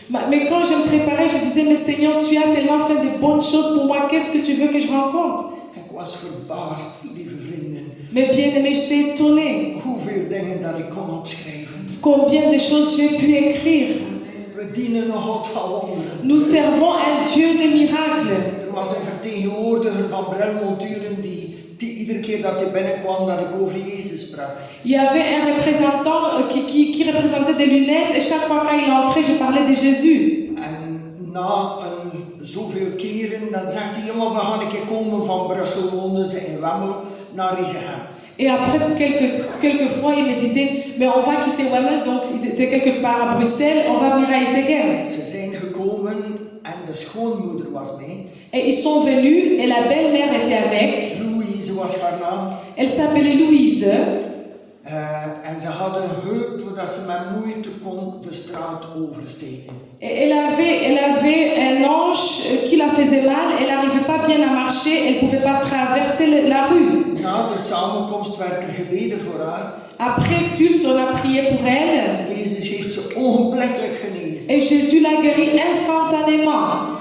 Mais quand je me préparais, je disais, mais Seigneur, tu as tellement fait de bonnes choses pour moi, qu'est-ce que tu veux que je rencontre? Ik was verbaasd, lieve vrienden. Mais bien aimé, j'étais étonnée. Hoeveel dingen dat ik kon opschrijven. Combien de choses j'ai pu écrire. We dienen een God van wonderen. Nous servons un Dieu de miracles. Er was een vertegenwoordiger van brilmonturen die iedere keer dat hij binnenkwam dat ik over Jezus sprak. Il y avait un représentant qui représentait des lunettes et chaque fois quand il entrait, je parlais de Jésus. En na zoveel keren dan zegt hij, ja, maar we gaan een keer komen van Brussel, woonden ze in Wemmel, naar Isegem. Et après quelques fois, il me disait, mais on va quitter Wemmel, donc c'est quelque part à Bruxelles, on va venir à Isegem. Ze zijn gekomen en de schoonmoeder was mee. Et ils sont venus et la belle-mère était avec. Louise was haar naam. Elle s'appelait Louise. En ze hadden een heup dat ze met moeite kon de straat oversteken. Et elle avait un ange qui la faisait mal, elle n'arrivait pas bien à marcher, elle ne pouvait pas traverser la rue. Na de samenkomst werd er gebeden voor haar. Après culte, on a prié pour elle. Jezus heeft ze ogenblikkelijk genezen. Et Jésus l'a guérie instantanément.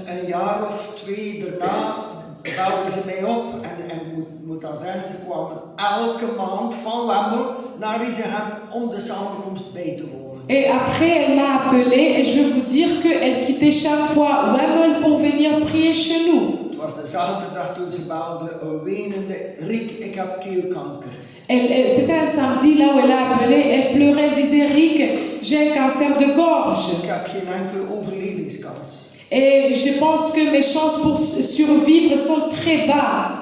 Een jaar of 2 daarna belden ze mij op en ik moet dan zeggen, ze kwamen elke maand van Wemmel naar Isegem om de samenkomst bij te wonen. Et après, elle m'a appelé et je veux vous dire qu'elle quittait chaque fois Wemmel pour venir prier chez nous. Het was de zaterdag toen ze belde, wenende, Rick, ik heb keelkanker. C'était un samedi là où elle a appelé, elle pleurait, elle disait, Rick, j'ai un cancer de gorge. Ik heb geen enkele overlevingskans. Et je pense que mes chances pour survivre sont très bas.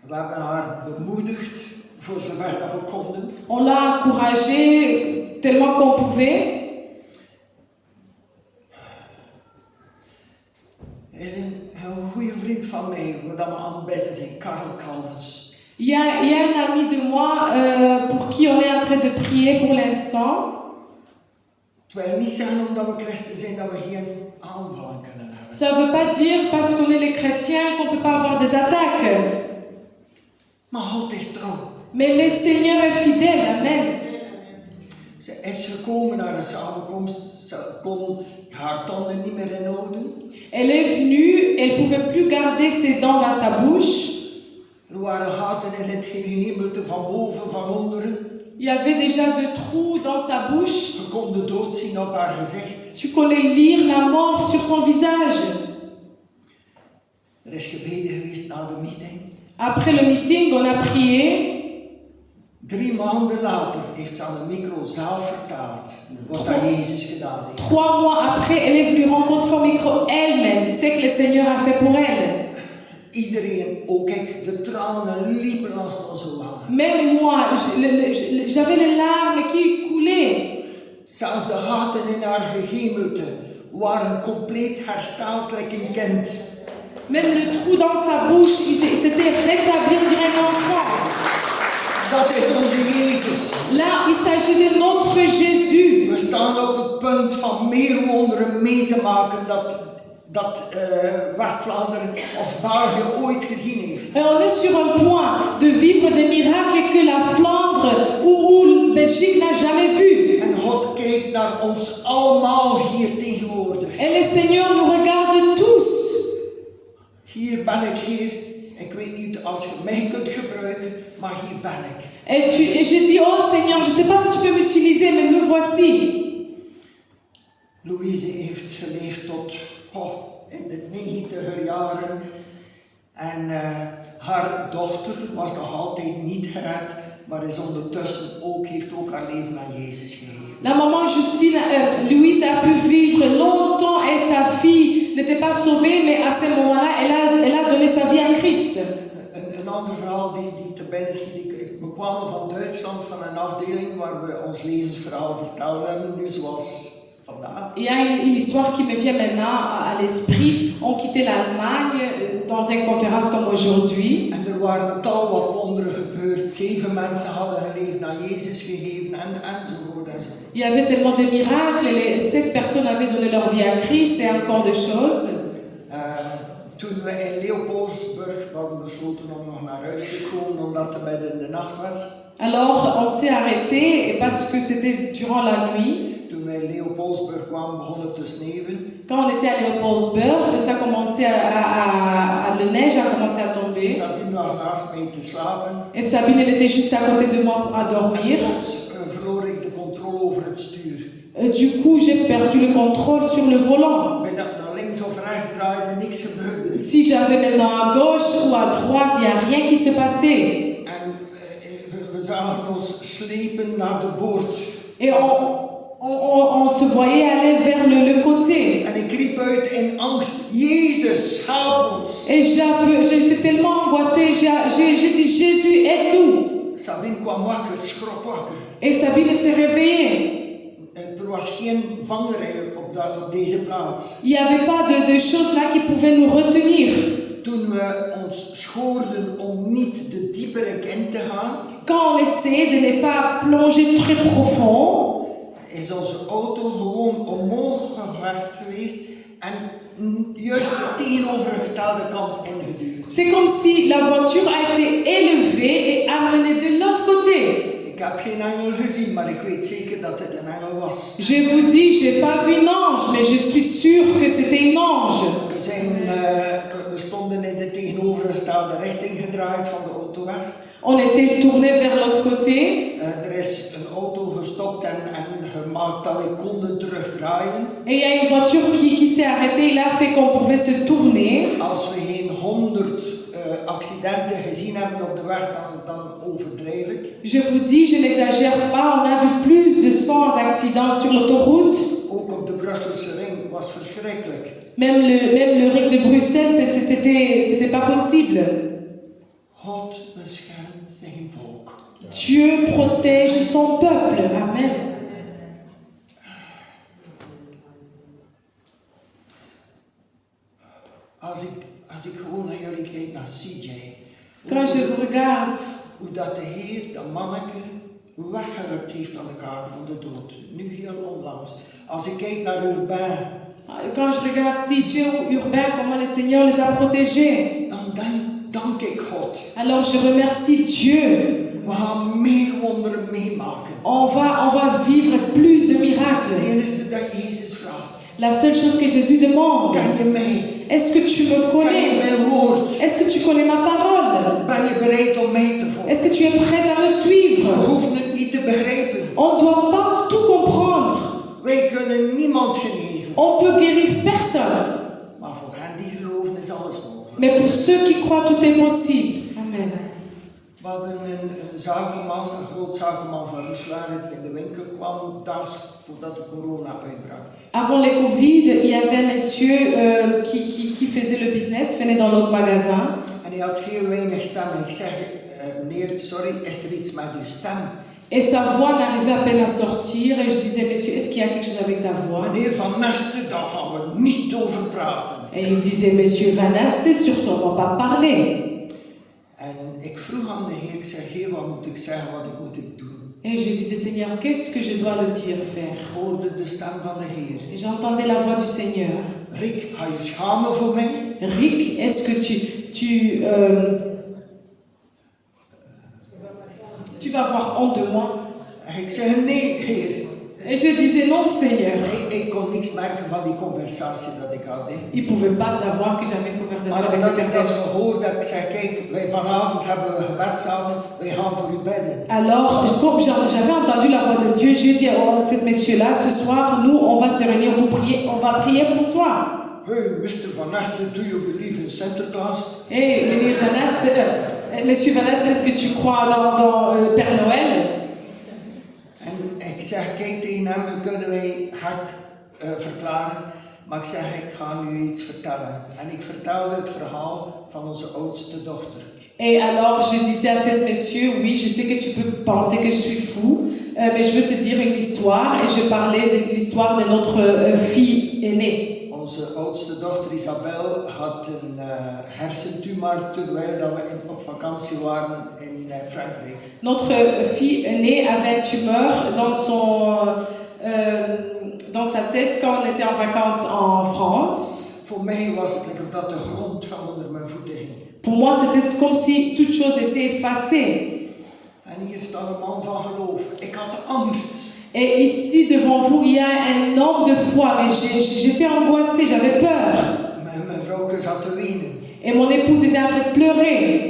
We hebben haar bemoedigd voor zover dat we konden. On l'a encouragée tellement qu'on pouvait. Er is een goede vriend van mij, waar we aan het bidden zijn, Karel Callens. Il y a un ami de moi pour qui on est en train de prier pour l'instant. Het wil niet zeggen omdat we christen zijn dat we geen aanvallen kunnen hebben. Ça ne veut pas dire parce qu'on est les chrétiens qu'on ne peut pas avoir des attaques. Maar God is trouw. Mais le Seigneur est fidèle, amen. Ze is gekomen naar een samenkomst, ze kon haar tanden niet meer inhouden. Elle est venue, elle ne pouvait plus garder ses dents dans sa bouche. Er waren gaten in het gehemelte van boven, van onderen. Il y avait déjà de trous dans sa bouche. Je kon de dood zien op haar gezicht. Tu connais lire la mort sur son visage. Er is gebeden geweest na de meeting. Après le meeting, on a prié. 3 maanden later heeft ze aan de micro zelf vertaald wat dat Jezus gedaan heeft. 3 mois après, elle est venue rencontrer au micro elle-même ce que le Seigneur a fait pour elle. Iedereen, ook ik, de tranen liepen langs onze wangen. Même moi, j'avais les larmes qui coulaient. Zelfs de gaten in haar gehemelte waren compleet hersteld, like een kind. Même le trou dans sa bouche, il s'était rétabli, on dirait un enfant. Dat is onze Jezus. Là, il s'agit de notre Jésus. We staan op het punt van meer wonderen mee te maken dat West-Vlaanderen of België ooit gezien heeft. Et on est sur un point de vivre des miracles que la Flandre ou Belgique n'a jamais vu. En God kijkt naar ons allemaal hier tegenwoordig. Et le Seigneur nous regarde tous. Hier ben ik, Heer. Ik weet niet als je mij kunt gebruiken, maar hier ben ik. Et je dis, oh Seigneur, je ne sais pas si tu peux m'utiliser, mais me voici. Louise heeft geleefd tot in de 90er jaren. En haar dochter was nog altijd niet gered, maar is ondertussen heeft ook haar leven aan Jezus gegeven. La maman Justine, Louise a pu vivre longtemps et sa fille n'était pas sauvée, mais à ce moment-là, elle a donné sa vie à Christ. Een ander verhaal die te binnen schiet. We kwamen van Duitsland van een afdeling waar we ons levensverhaal vertelden, nu zoals vandaag. Il y a une histoire qui me vient maintenant à l'esprit. On quittait l'Allemagne dans une conférence comme aujourd'hui. En er waren tal wat wonderen gebeurd. 7 mensen hadden hun leven aan Jezus gegeven enzovoort enzovoort. Il y avait tellement de miracles. 7 personnes avaient donné leur vie à Christ et encore de choses. Toen we in Leopoldsburg hadden besloten om nog naar huis te komen omdat het midden in de nacht was. Alors on s'est arrêté parce que c'était durant la nuit. Toen we in Leopoldsburg kwamen begon het te sneeuwen. Quand on était à Leopoldsburg, ça commençait le neige a commencé à tomber. Sabine lag naast mij te slapen. Et Sabine, elle était juste à côté de moi à dormir. Plots verloor ik de controle over het stuur. Du coup, j'ai perdu le contrôle sur le volant. Bij dat naar links of rechts draaide, niks gebeurde. Si j'avais maintenant à gauche ou à droite, il n'y a rien qui se passait. En we zagen ons slepen naar de boord. Et on se voyait aller vers le côté. En ik riep uit in angst, Jezus, help ons. Et j'étais tellement angoissée, j'ai dit, Jésus, aide-nous. Sabine kwam wakker, schrok wakker. Et Sabine s'est réveillée. Er was geen vangrail op deze plaats. Il n'y avait pas de choses là qui pouvaient nous retenir. Toen we ons schoorden om niet de diepere in te gaan, quand on essayait de ne pas plonger très profond, is onze auto gewoon omhoog geheft geweest en juist de tegenovergestelde kant ingeduwd. C'est comme si la voiture a été élevée et amenée de l'autre côté. Ik heb geen engel gezien, maar ik weet zeker dat het een engel was. Je vous dis, j'ai pas vu un ange, mais je suis sûre que c'était un ange. We stonden in de tegenovergestelde richting gedraaid van de autoweg. On était tourné vers l'autre côté. Er is een auto gestopt en gemaakt dat we konden terugdraaien. Et il y a une voiture qui s'est arrêtée, il a fait qu'on pouvait se tourner. Als we geen 100 accidenten gezien hebben op de weg, dan overdrijf ik. Je vous dis, je n'exagère pas, on a vu plus de 100 accidents sur l'autoroute. Ook op de Brusselse ring was verschrikkelijk. Même le ring de Bruxelles, c'était pas possible. God beschermt zijn volk. Dieu protège son peuple. Amen. Als ik gewoon naar jullie kijk, naar CJ. Quand je vous regarde, hoe dat de Heer dat manneke weggerukt heeft aan de kaken van de dood. Nu heel onlangs. Als ik kijk naar Urbain. Quand je regarde CJ ou Urbain, comment le Seigneur les a protégés. Dan dank ik God. Alors je remercie Dieu. We gaan meer wonderen meemaken. On va vivre Het enige dat Jezus vraagt. La seule chose que Jésus demande, Ken je mij? est-ce que tu me Ken je connais? mijn woord? Est-ce que tu connais ma parole? Ben je bereid om mij te volgen? Est-ce que tu es prêt à me suivre? We hoeven het niet te begrijpen. On ne doit pas tout comprendre. Wij kunnen niemand genezen. On peut guérir personne. Maar voor hen die geloven is alles mogelijk. Mais pour ceux qui croient, tout est possible. Amen. We hadden een zakenman, een groot zakenman van Roeselare die in de winkel kwam daags voordat de corona uitbrak. Avant les Covid, il y avait un monsieur qui faisait le business, venait dans notre magasin. En hij had heel weinig stem. En ik zeg, meneer, sorry, is er iets met uw stem? Et sa voix n'arrivait à peine à sortir. Et je disais, monsieur, est-ce qu'il y a quelque chose avec ta voix? Meneer Van Neste, daar gaan we niet over praten. Et il disait, monsieur Van Neste, sur ça, on ne va pas parler. En ik vroeg aan de Heer, ik zeg, Heer, wat moet ik zeggen, wat moet ik doen? Et je disais, Seigneur, qu'est-ce que je dois le dire faire? Ik hoorde de stem van de Heer. Et j'entendais la voix du Seigneur. Rick, ga je schamen voor mij? Rick, est-ce que tu vas avoir honte de moi? En ik zeg, nee, Heer. Et je disais, non, Seigneur. Ik kon niks merken van die conversatie dat ik had. Il ne pouvait pas savoir que j'avais une conversation Maar avec omdat ik dat l'Éternel. gehoord heb, ik zeg, kijk, wij vanavond hebben we gebedsavond, wij gaan voor u bidden. Alors, comme j'avais entendu la voix de Dieu, j'ai dit à cet monsieur-là, ce soir, nous, on va se réunir pour prier, on va prier pour toi. Hey, Mr. Van Neste, do you believe in Santa Claus? Hey, meneer Van Neste, monsieur Van Neste, est-ce que tu crois dans Père Noël? En ik zeg, kijk tegen hem, kunnen wij hak verklaren. Maar ik zeg, ik ga nu iets vertellen. En ik vertelde het verhaal van onze oudste dochter. Et alors, je disais à cet monsieur, oui, je sais que tu peux penser que je suis fou, mais je veux te dire une histoire. Et je parlais de l'histoire de notre fille aînée. Onze oudste dochter Isabel had een hersentumor terwijl we op vakantie waren in Frankrijk. Notre fille aînée avait une tumeur dans sa tête quand on était en vacances en France. Voor mij was het alsof dat de grond van onder mijn voeten ging. Pour moi, c'était comme si toute chose était effacée. En hier staat een man van geloof. Ik had angst. Et ici, devant vous, il y a un homme de foi, mais j'étais angoissée, j'avais peur. Mijn vrouw zat te wenen. Et mon épouse était en train de pleurer.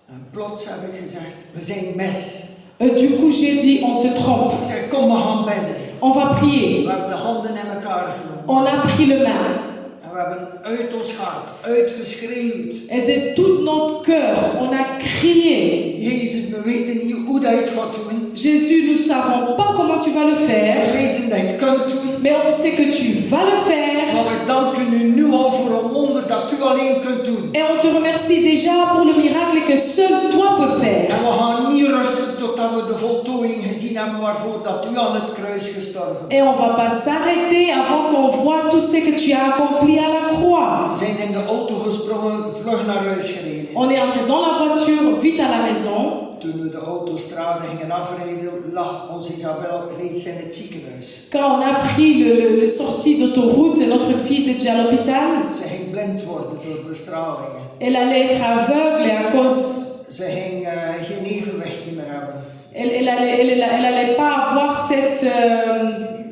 En plots heb ik gezegd, we zijn mis. Du coup, j'ai dit, on se trompe. Ik zeg, kom, we gaan bidden. On va prier. We hebben de handen in elkaar genomen. On a pris le main. En we hebben uit ons hart uitgeschreeuwd. Et de tout notre cœur, on a crié. Jezus, we weten niet hoe dat je het gaat doen. Jésus, nous ne savons pas comment tu vas le We faire, weten dat je het kunt doen. mais on sait que tu vas le faire. Maar we danken u nu al voor een wonder dat u alleen kunt doen. Et on te remercie déjà pour le miracle que seul toi peux faire. En we gaan niet rusten totdat we de voltooiing gezien hebben waarvoor dat u aan het kruis gestorven bent. Et on ne va pas s'arrêter avant qu'on voit tout ce que tu as accompli à la croix. We zijn in de auto gesprongen, vlug naar huis gereden. On est entré dans la voiture, vite à la maison. Toen we de autostrade gingen afrijden, lag onze Isabel reeds in het ziekenhuis. Quand on a pris le sortie d'autoroute, notre fille était déjà à l'hôpital. Ze ging blind worden door bestralingen. Elle allait être aveugle et à cause... Ze ging geen evenwicht niet meer hebben. Elle allait pas avoir cette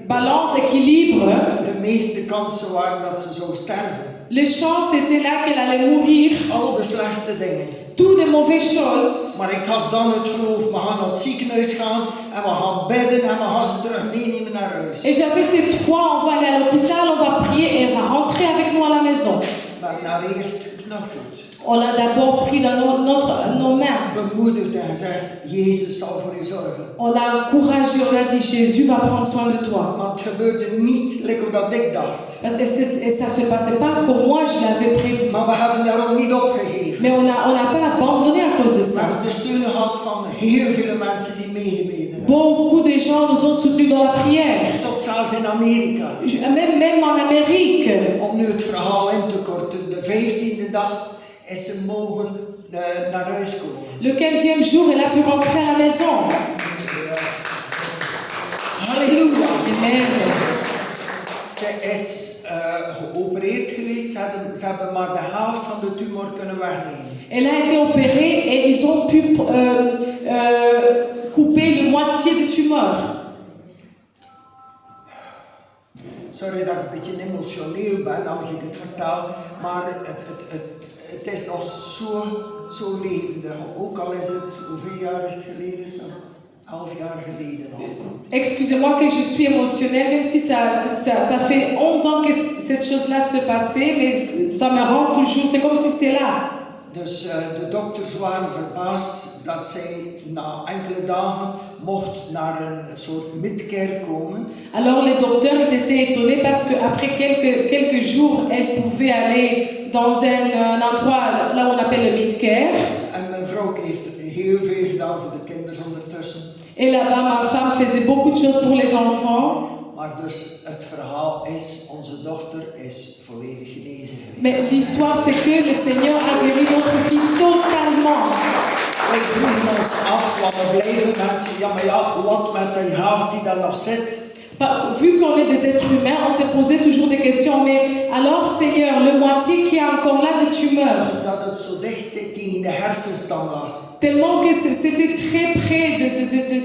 balance, équilibre. De meeste kansen waren dat ze zou sterven. Les chances étaient là qu'elle allait mourir. Al de slechtste dingen. Toutes les mauvaises choses. Maar ik had dan het geloof, we gaan naar het ziekenhuis gaan en we gaan bidden en we gaan ze terug meenemen naar huis. Et j'avais cette foi, on va aller à l'hôpital, on va prier et elle va rentrer avec nous à la maison. We hebben haar eerst geknuffeld. On l'a d'abord pris dans nos mains. Bemoedigd en gezegd, Jezus zal voor u zorgen. On l'a encouragé, on a dit Jésus va prendre soin de toi. Maar het gebeurde niet like dat ik dacht. Parce que ça ne se passait pas comme moi je l'avais prévu. Maar we hebben daarom niet opgegeven. Mais on n'a pas abandonné à cause de We ça. hebben de steun gehad van heel veel mensen die meegebeden hebben. Beaucoup de gens nous ont soutenus dans la prière. Tot zelfs in Amerika. Même en Amérique. Om nu het verhaal in te korten, de 15e dag is ze mogen naar huis komen. Le 15e jour, elle a pu rentrer à la maison. Halleluja! Amen. Ze is geopereerd geweest, ze hebben maar de helft van de tumor kunnen wegnemen. Elle a été opérée et ils ont pu couper la moitié de tumeur. Sorry dat ik een beetje emotioneel ben als ik het vertel, maar het is nog zo levendig. Ook al is het, hoeveel jaar is het geleden? 11 jaar geleden al. Excusez-moi que je suis émotionnelle, même si ça fait 11 ans que cette chose-là se passait, mais ça me rend toujours, c'est comme si c'est là. Dus de dokters waren verbaasd dat zij na enkele dagen mocht naar een soort midcare komen. Alors les docteurs ils étaient étonnés parce qu'après quelques jours, elle pouvait aller dans un endroit là où on appelle le midcare. En mijn vrouw heeft heel veel gedaan voor de kinderen ondertussen. Et là-bas, ma femme faisait beaucoup de choses pour les enfants. Maar dus het verhaal is, onze dochter is volledig genezen Mais geweest. l'histoire c'est que le Seigneur a guéri notre fille totalement. Wij vroegen ons af, want er blijven mensen, ja maar ja, wat met die helft die daar nog zit? Vu qu'on est des êtres humains, on s'est posé toujours des questions. Mais alors, Seigneur, le moitié qui est encore là de tumeur, Dat het zo dicht tegen de hersenstam lag. tellement que c'était très près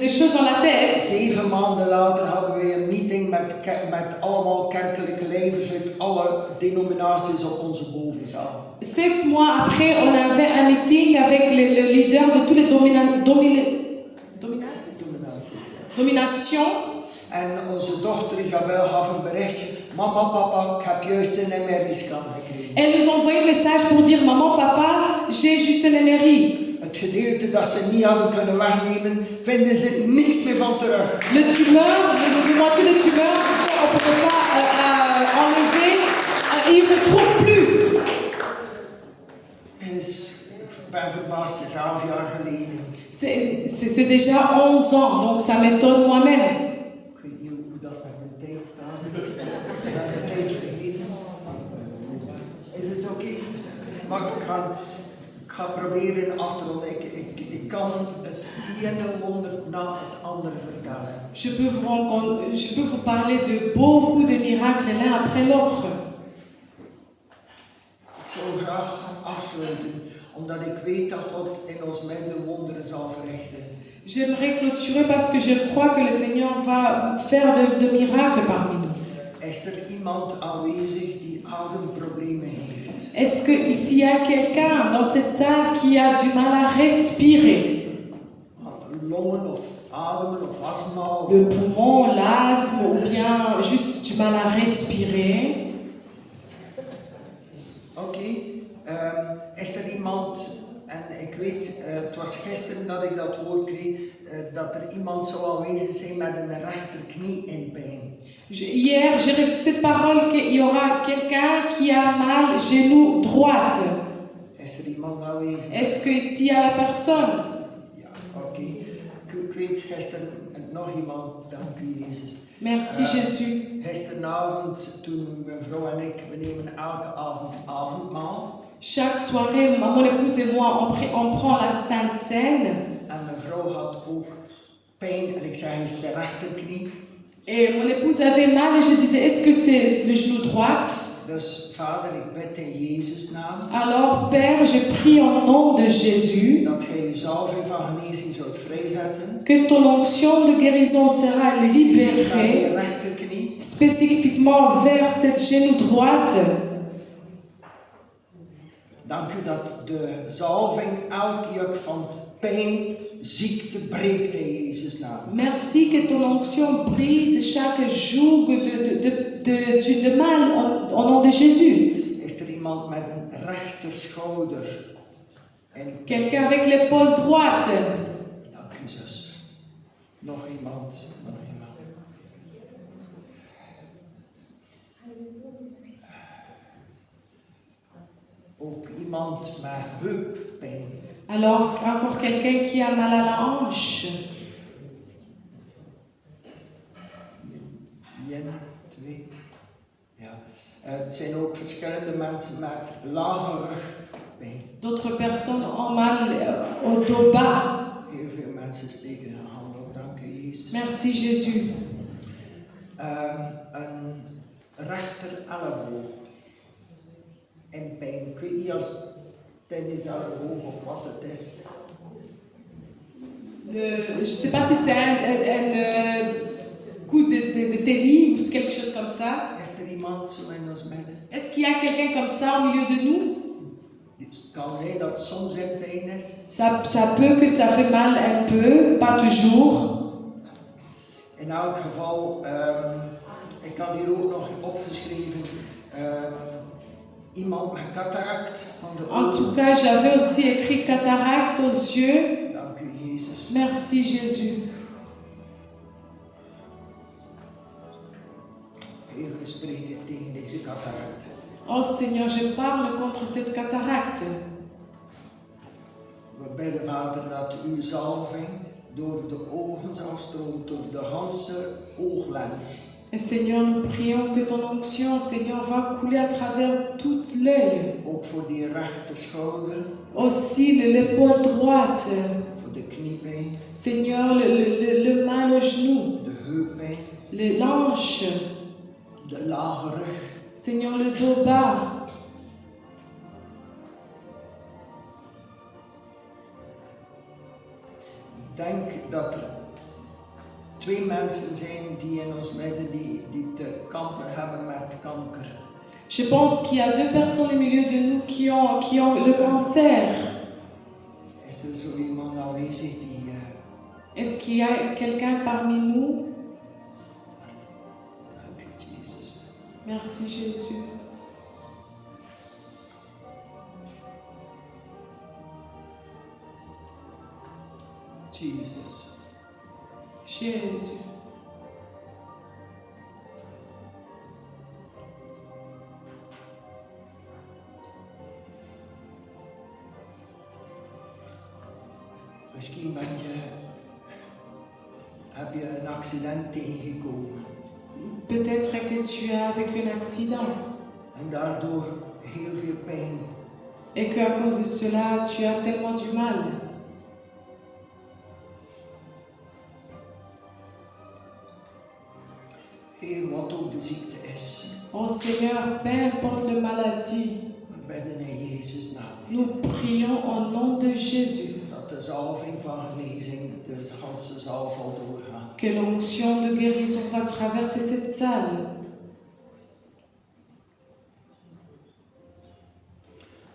de choses dans la tête. 7 maanden later hadden we een meeting met allemaal kerkelijke leiders uit alle denominaties op onze bovenzaal. 7 mois après, on avait un meeting avec le leader de tous les dominations. En onze dochter Isabel gaf een berichtje. Mama, papa, ik heb juist een MRI-scan gekregen. Elle nous a envoyé un message pour dire, maman, papa, j'ai juste un MRI. Het gedeelte dat ze niet hadden kunnen wegnemen, vinden ze niks meer van terug. Le tumeur, le moitié de tumeur, on ne peut pas enlever, il ne retrouve plus. Ik ben verbaasd, het is 11 jaar geleden. C'est déjà 11 ans, donc ça m'étonne moi-même. Ik weet niet hoe dat met de tijd staat. Ik ben de tijd vergeten. Is het oké? Maar ik ga proberen af te ronden. Ik kan het ene wonder na het andere vertellen. Je peux vous parler de beaucoup de miracles l'un après l'autre. Ik zou graag gaan afsluiten, omdat ik weet dat God in ons midden wonderen zal verrichten. J'aimerais clôturer parce que je crois que le Seigneur va faire de miracles parmi nous. Is er iemand aanwezig die ademproblemen heeft? Est-ce qu'ici y a quelqu'un dans cette salle qui a du mal à respirer? Longen of ademen of astma? Le poumon, l'asthme ou bien juste du mal à respirer? Oké. Is er iemand, en ik weet, het was gisteren dat ik dat woord kreeg, dat er iemand zou aanwezig zijn met een rechterknie in pijn. Hier, j'ai reçu cette parole qu'il y aura quelqu'un qui a mal genou droite. Is er iemand aanwezig? Est-ce qu'ici y a la personne? Ja, oké. Ik weet gisteren nog iemand, dank u Jezus. Merci Jésus. Gisteravond, toen mijn vrouw en ik, we nemen elke avond avondmaal. Chaque soirée, mon épouse et moi, on prend la Sainte Seine. En mijn vrouw had ook pijn en ik zei, is de rechterknie. Et mon épouse avait mal et je disais, est-ce que c'est le genou droit? Dus vader, ik bid in Jezus naam. Alors Père, je prie au nom de Jésus Dat gij uw zalving van genezing zult vrijzetten. que ton onction de guérison sera libérée Rechterknie. spécifiquement vers cette genou droite. Dank u dat de zalving elk juk van pijn, ziekte breekt in Jezus naam. Merci que ton onction brise chaque joug de mal au nom de Jésus. Is er iemand met een rechterschouder? Quelqu'un avec l'épaule droite. Dank u zus. Nog iemand, nog iemand. Ook iemand met heuppijn. Alors, encore quelqu'un qui a mal à la hanche. 1, 2. Ja. Het zijn ook verschillende mensen met lage rugpijn. D'autres personnes ont mal au dos bas. Heel veel mensen steken hun handen op. Dank u Jezus. Merci Jésus. Een rechter elleboog in pijn. Ik weet niet als tenniselleboog of wat het is. Je ne sais pas si c'est un coup de tennis ou quelque chose comme ça. Is er iemand zo in ons midden? Est-ce qu'il y a quelqu'un comme ça au milieu de nous? Het kan zijn dat het soms in pijn is. Ça peut que ça fait mal un peu, pas toujours. In elk geval, ik had hier ook nog opgeschreven, iemand met cataract van de En tout ogen. cas, j'avais aussi écrit cataracte aux yeux. Dank u, Jezus. Merci Jésus. Heer, we spreken tegen deze cataract. Oh Seigneur, je parle contre cette cataracte. We bidden, Vader, dat uw zalving door de ogen zal stromen, door de ganse ooglens. Et Seigneur, nous prions que ton onction, Seigneur, va couler à travers tout l'œil. Ook voor die rechter schouder, Aussi l'épaule droite. voor de kniepijn, Seigneur, le mal au genou, de heuppijn, les hanches. de lage rug. Seigneur, le dos bas. Ik denk dat er 2 mensen zijn die in ons midden die te kampen hebben met kanker. Je pense qu'il y a 2 personnes au milieu de nous qui ont le cancer. Is er zo iemand aanwezig die... Est-ce qu'il y a quelqu'un parmi nous? Dank u, Jezus. Merci Jésus. Jezus. Jésus. Misschien heb je een accident tegengekomen Peut-être que tu as vécu un accident en daardoor heel veel pijn. et qu'à cause de cela, tu as tellement du mal. Heer, wat ook de ziekte is, Oh Seigneur, peu importe la maladie, we bidden in Jezus' naam. nous prions au nom de Jésus. Dat de zalving van genezing de hele zaal zal doorgaan. Que l'onction de guérison va traverser cette salle.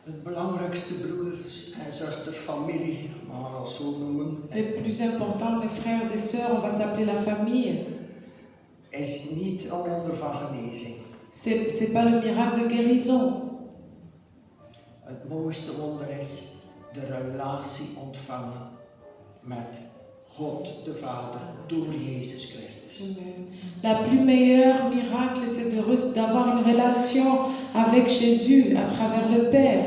Het belangrijkste broers en zusters, familie, maar we het zo noemen, Le plus important, mes frères et sœurs, on va s'appeler la famille. is niet een wonder van genezing. C'est pas le miracle de guérison. Het mooiste wonder is de relatie ontvangen met God de Vader door Jezus Christus. La plus meilleure miracle, c'est d'avoir une relation avec Jésus à travers le Père.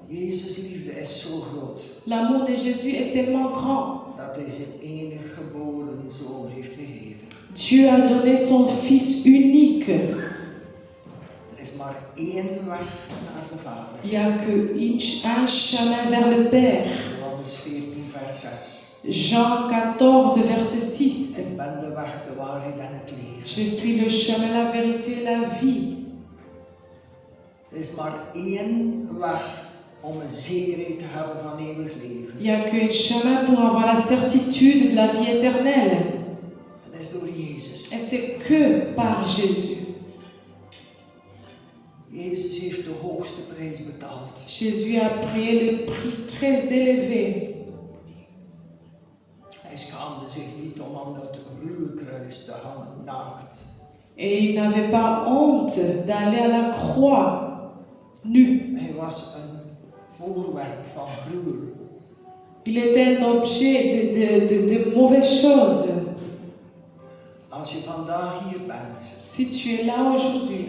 Jezus' liefde is zo groot L'amour de Jésus est tellement grand. dat hij zijn enige geboren zoon heeft gegeven. Dieu a donné son Fils unique. Er is maar één weg naar de Vader. Il n'y a qu'un chemin vers le Père. Johannes 14, vers 6. Jean 14, verset 6. Ik ben de weg, de waarheid en het leven. Je suis le chemin, la vérité et la vie. Er is maar één weg om een zekerheid te hebben van eeuwig leven. Il n'y a qu'un chemin pour avoir la certitude de la vie éternelle. En dat is door Jezus. Et c'est que par Jésus. Jezus heeft de hoogste prijs betaald. Jésus a payé le prix très élevé. Hij schaamde zich niet om aan dat ruwe kruis te hangen, naakt. Et il n'avait pas honte d'aller à la croix, nu. Hij was een voorwerp van gruwel. Il était un objet de mauvaises choses. Als je vandaag hier bent Si tu es là aujourd'hui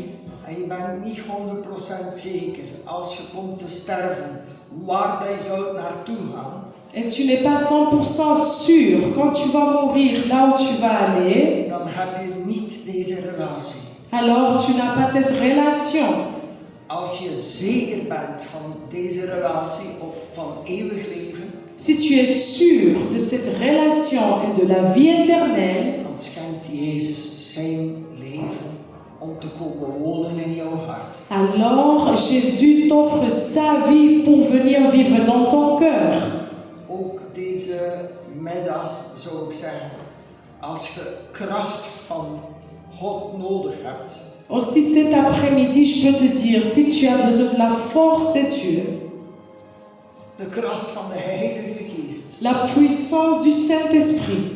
en je bent niet 100% zeker als je komt te sterven waar dat je zult naartoe gaan, et tu n'es pas 100% sûr quand tu vas mourir là où tu vas aller, dan heb je niet deze relatie. alors tu n'as pas cette relation. Als je zeker bent van deze relatie of van eeuwig leven, Si tu es sûr de cette relation et de la vie éternelle, dan schenkt Jezus zijn leven om te komen wonen in jouw hart. alors Jésus t'offre sa vie pour venir vivre dans ton cœur. Ook deze middag zou ik zeggen, als je kracht van God nodig hebt, Aussi cet après-midi, je peux te dire, si tu as besoin de la force de Dieu, de kracht van de Heilige Geest, la puissance du Saint-Esprit,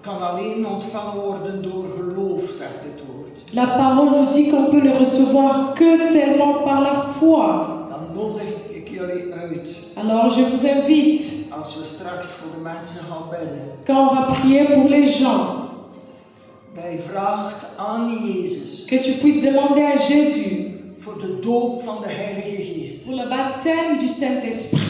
kan alleen ontvangen worden door geloof, zegt het woord. la parole nous dit qu'on peut le recevoir que tellement par la foi. Dan nodig ik jullie uit, Alors je vous invite, als we straks voor de mensen gaan bidden, quand on va prier pour les gens, dat je vraagt aan Jezus que tu puisses demander à Jésus voor de doop van de Heilige Geest, pour le baptême du Saint-Esprit,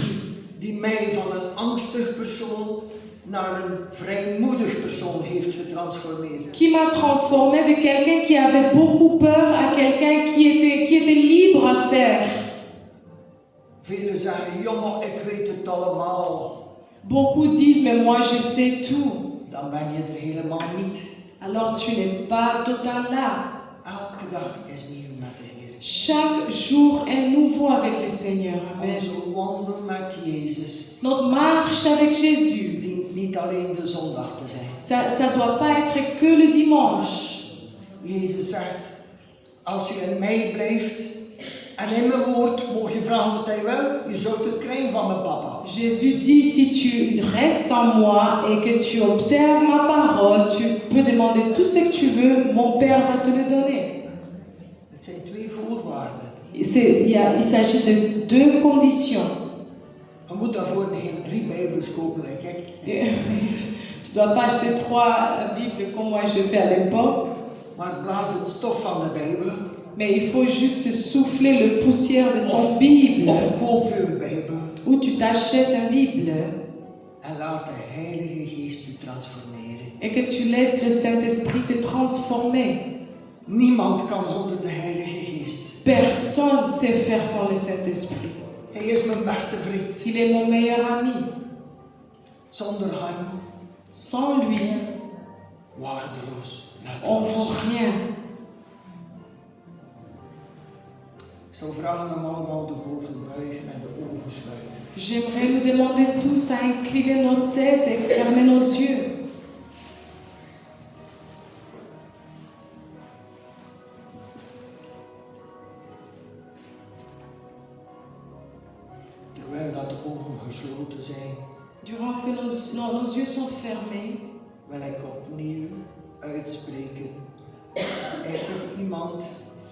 die mij van een angstig persoon naar een vrijmoedig persoon heeft getransformeerd. qui m'a transformé de quelqu'un qui avait beaucoup peur à quelqu'un qui était libre à faire. Velen zeggen, jongen, ik weet het allemaal. Beaucoup disent, mais moi je sais tout. Dan ben je er helemaal niet. Alors tu n'es pas total là. Elke dag is nieuw met de Heer. Chaque jour est nouveau avec le Seigneur. Amen. Onze wandel met Jezus Notre marche avec Jésus, dient niet alleen de zondag te zijn. ça doit pas être que le dimanche. Jezus zegt, als je in mij blijft en in mijn woord, mag je vragen wat hij wil, je zult het krijgen van mijn papa. Jésus dit, si tu restes en moi et que tu observes ma parole, tu peux demander tout ce que tu veux, mon Père va te le donner. Het zijn twee voorwaarden. Il s'agit de deux conditions. Je moet daarvoor geen 3 Bijbels kopen, like ik. Tu dois pas acheter 3 Bibles comme moi je fais à l'époque, Maar blaas het stof van de Bijbel. mais il faut juste souffler le poussière de ton Bible, Of koop je een Bijbel ou tu t'achètes une Bible en laat de Heilige Geest je transformeren. et que tu laisses le Saint-Esprit te transformer. Niemand kan zonder de Heilige Geest. Personne sait faire sans le Saint-Esprit. Hij is mijn beste vriend. Il est mon meilleur ami. Zonder hem Sans lui, waardeloos. on ne vaut rien. Ik zou vragen om allemaal de hoofden buigen en de ogen sluiten. J'aimerais nous demander tous à incliner nos têtes et fermer nos yeux. Terwijl dat de ogen gesloten zijn, Durant que nos yeux sont fermés, wil ik opnieuw uitspreken. Is er iemand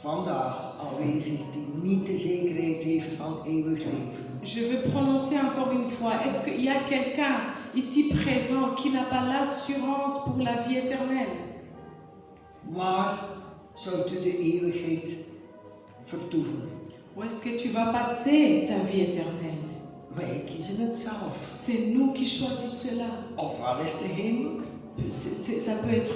vandaag aanwezig die niet de zekerheid heeft van eeuwig leven? je veux prononcer encore une fois, est-ce qu'il y a quelqu'un ici présent qui n'a pas l'assurance pour la vie éternelle? Waar zou u de eeuwigheid vertoeven? Où est-ce que tu vas passer ta vie éternelle? Wij kiezen het zelf. C'est nous qui choisissons cela. Ofwel is de hemel, Ça peut être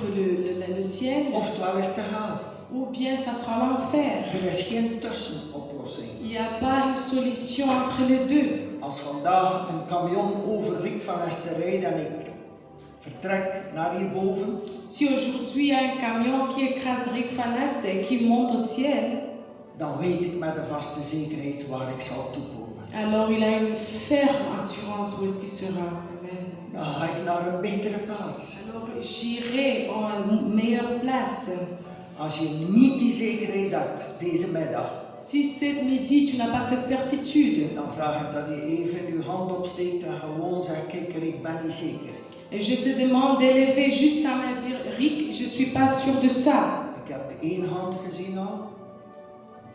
le ciel, oftewel is de hel. ou bien ça sera l'enfer. Er is geen tussenoplossing. Il n'y a pas une solution entre les deux. Als vandaag een camion over Riek van Est rijdt en ik vertrek naar hierboven, Si aujourd'hui il y a un camion qui écrase Rick Van Est et qui monte au ciel, dan weet ik met een vaste zekerheid waar ik zal toekomen. alors il a une ferme assurance où est-ce qu'il sera. Amen. Dan ga ik naar een betere plaats. Alors j'irai en une meilleure place. Als je niet die zekerheid hebt deze middag, Si cette midi tu n'as pas cette certitude, dan vraag ik dat je even je hand opsteekt en gewoon zegt, kijk, ik ben niet zeker. et je te demande d'élever juste ta main et dire, Rick, je suis pas sûr de ça. Ik heb 1 hand gezien al.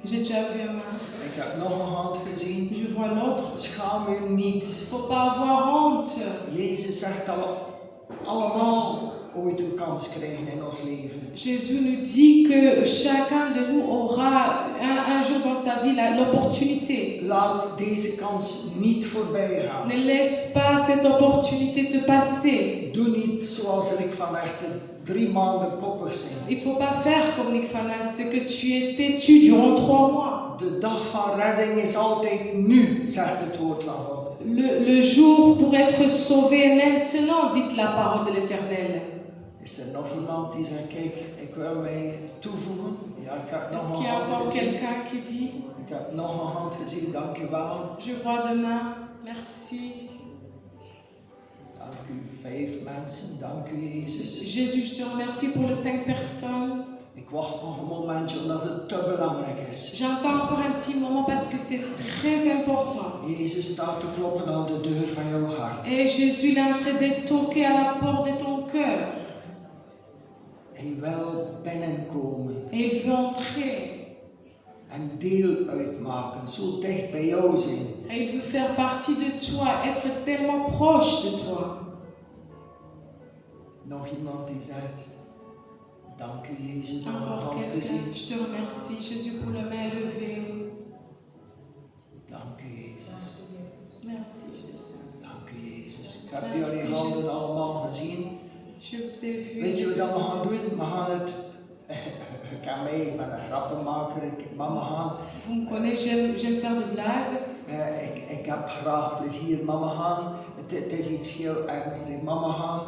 J'ai déjà vu une main. Ik heb nog een hand gezien. Je vois l'autre. Schaam u niet. Il faut pas avoir honte. Jezus zegt dat we allemaal ooit een kans krijgen in ons leven. Jésus nous dit que chacun de nous aura un jour dans sa vie l'opportunité. Laat deze kans niet voorbij gaan. Ne laisse pas cette opportunité te passer. Doe niet zoals Rick van Esten 3 maanden koppig zijn. Il ne faut pas faire comme Nick Van Est, que tu es têtu durant 3 mois. De dag van redding is altijd nu, zegt het woord van God. Le jour pour être sauvé est maintenant, dit la parole de l'Éternel. Is er nog iemand die zegt, kijk, ik wil mij toevoegen? Ja, ik heb nog Est-ce een qu'il y a hand encore gezien. quelqu'un qui dit, Ik heb nog een hand gezien, dank u wel. je vois de main, merci. Dank u, 5 mensen, dank u Jezus. Jésus, je te remercie pour les 5 personnes. Ik wacht nog een momentje omdat het te belangrijk is. J'attends encore un petit moment parce que c'est très important. Jezus staat te kloppen aan de deur van jouw hart. Et Jésus il est en train de toquer à la porte de ton cœur. Hij wil binnenkomen Et il veut entrer. en deel uitmaken, zo dicht bij jou zijn. Et il veut faire partie de toi, être tellement proche de toi. Nog iemand die zegt, dank u Jezus voor mijn Encore hand quelqu'un. gezien. Je te remercie, Jésus, pour la main levée. Dank u Jezus. Merci, Jésus. Dank u Jezus. Ik heb Merci, jullie handen Jezus. allemaal gezien. Je vous ai vu. Weet je wat we gaan doen? We gaan het... Ik kan mee, ik ben een grappenmaker. Maar we gaan... Vous me connaissez, j'aime faire de blagues. Ik heb graag plezier. Maar we gaan... Het is iets heel ernstigs. Maar we gaan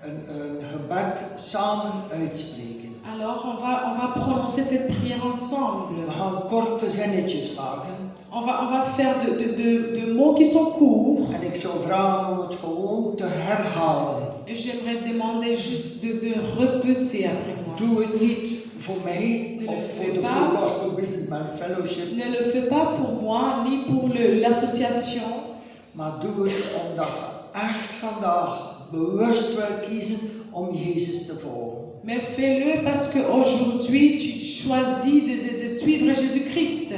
een gebed samen uitspreken. Alors, on va prononcer cette prière ensemble. We gaan korte zinnetjes maken. On va faire de mots qui sont courts. En ik zou vragen om het gewoon te herhalen. Et j'aimerais demander juste de répéter après moi. Doe het niet voor mij Ne le of voor fais de pas. Full Gospel Businessman Fellowship. Ne le fais pas pour moi, ni pour l'association. Maar doe het omdat je echt vandaag bewust wil kiezen om Jezus te volgen. Mais fais-le parce qu'aujourd'hui, tu choisis de suivre Jésus-Christ.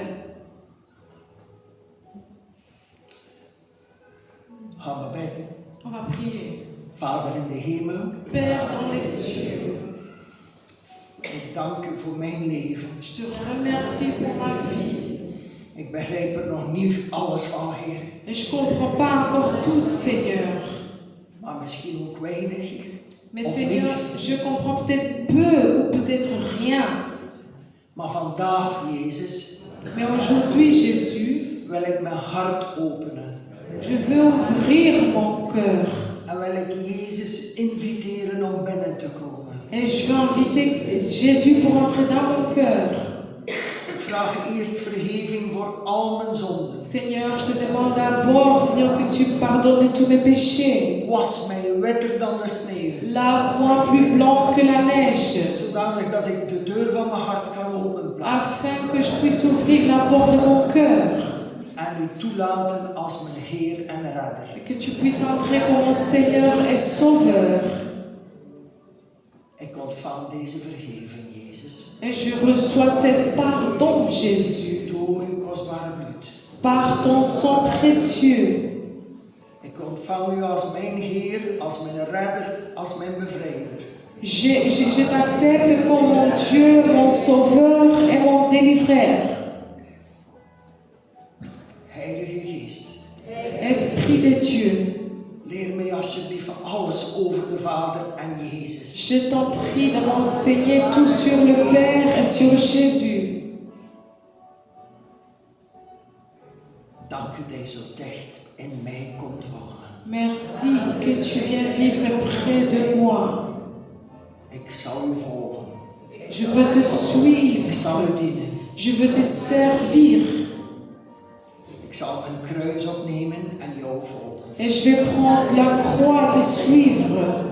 Gaan we bidden. On va prier. Vader in de hemel, Père dans les cieux, ik dank u voor mijn leven. je te remercie pour ma vie. Ik begrijp er nog niet alles van, Heer. Et je ne comprends pas encore tout, Seigneur. Maar misschien ook weinig, Heer. Mais Of Seigneur, niks. je comprends peut-être peu ou peut-être rien. Maar vandaag, Jezus, Mais aujourd'hui, Jésus, wil ik mijn hart openen. je veux ouvrir mon cœur. En wil ik Jezus inviteren om binnen te komen. Et je veux inviter Jésus pour entrer dans mon cœur. Ik vraag eerst vergeving voor al mijn zonden. Seigneur, je te demande d'abord, Seigneur, que tu pardonnes de tous mes péchés. Was mij witter dan de sneeuw. Lave-moi plus blanc que la neige, Zodanig dat ik de deur van mijn hart kan openplaatsen. afin que je puisse ouvrir la porte de mon cœur. En u toelaten als mijn Heer en Redder. Et que tu puisses entrer comme mon Seigneur et Sauveur. Ik ontvang deze vergeving, Jezus. Et je reçois cet pardon, Jésus, Door uw kostbare bloed. par ton sang précieux. Ik ontvang u als mijn Heer, als mijn Redder, als mijn Bevrijder. Je t'accepte comme mon Dieu, mon Sauveur et mon délivreur. Heilige Geest, Esprit de Dieu, leer mij alsjeblieft van alles over de Vader en Jezus. je t'en prie de m'enseigner tout sur le Père et sur Jésus. Dank u dat u zo dicht in mij komt wonen. Merci que tu viens vivre près de moi. Ik zal u volgen. Je veux te Ik suivre. zal u dienen. Je veux te servir. Ik zal een kruis opnemen en jou volgen. Et je vais prendre la croix et te suivre.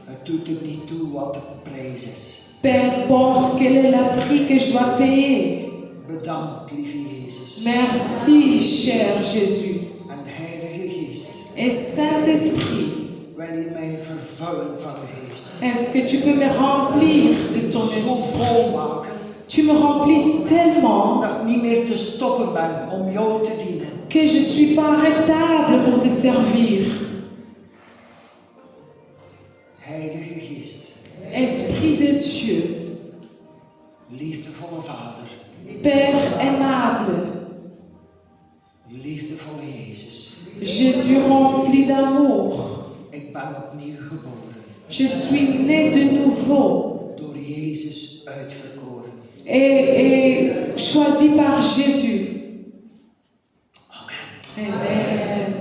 Het doet er niet toe wat de prijs is. Peu importe quel est le prix que je dois payer. Bedankt, lieve Jezus. Merci, cher Jésus. En Heilige Geest, Et Saint-Esprit, wil je mij vervullen van de Geest. est-ce que tu peux me remplir de ton Zo esprit? volmaken Tu me remplisses tellement dat ik niet meer te stoppen ben om jou te dienen. que je ne suis pas arrêtable pour te servir. Heilige Geest, Esprit de Dieu, liefdevolle Vader, Père aimable, liefdevolle Jezus. Jésus rempli d'amour. Ik ben opnieuw geboren, Je suis né de nouveau door Jezus uitverkoren. et choisi par Jésus. Amen. Amen.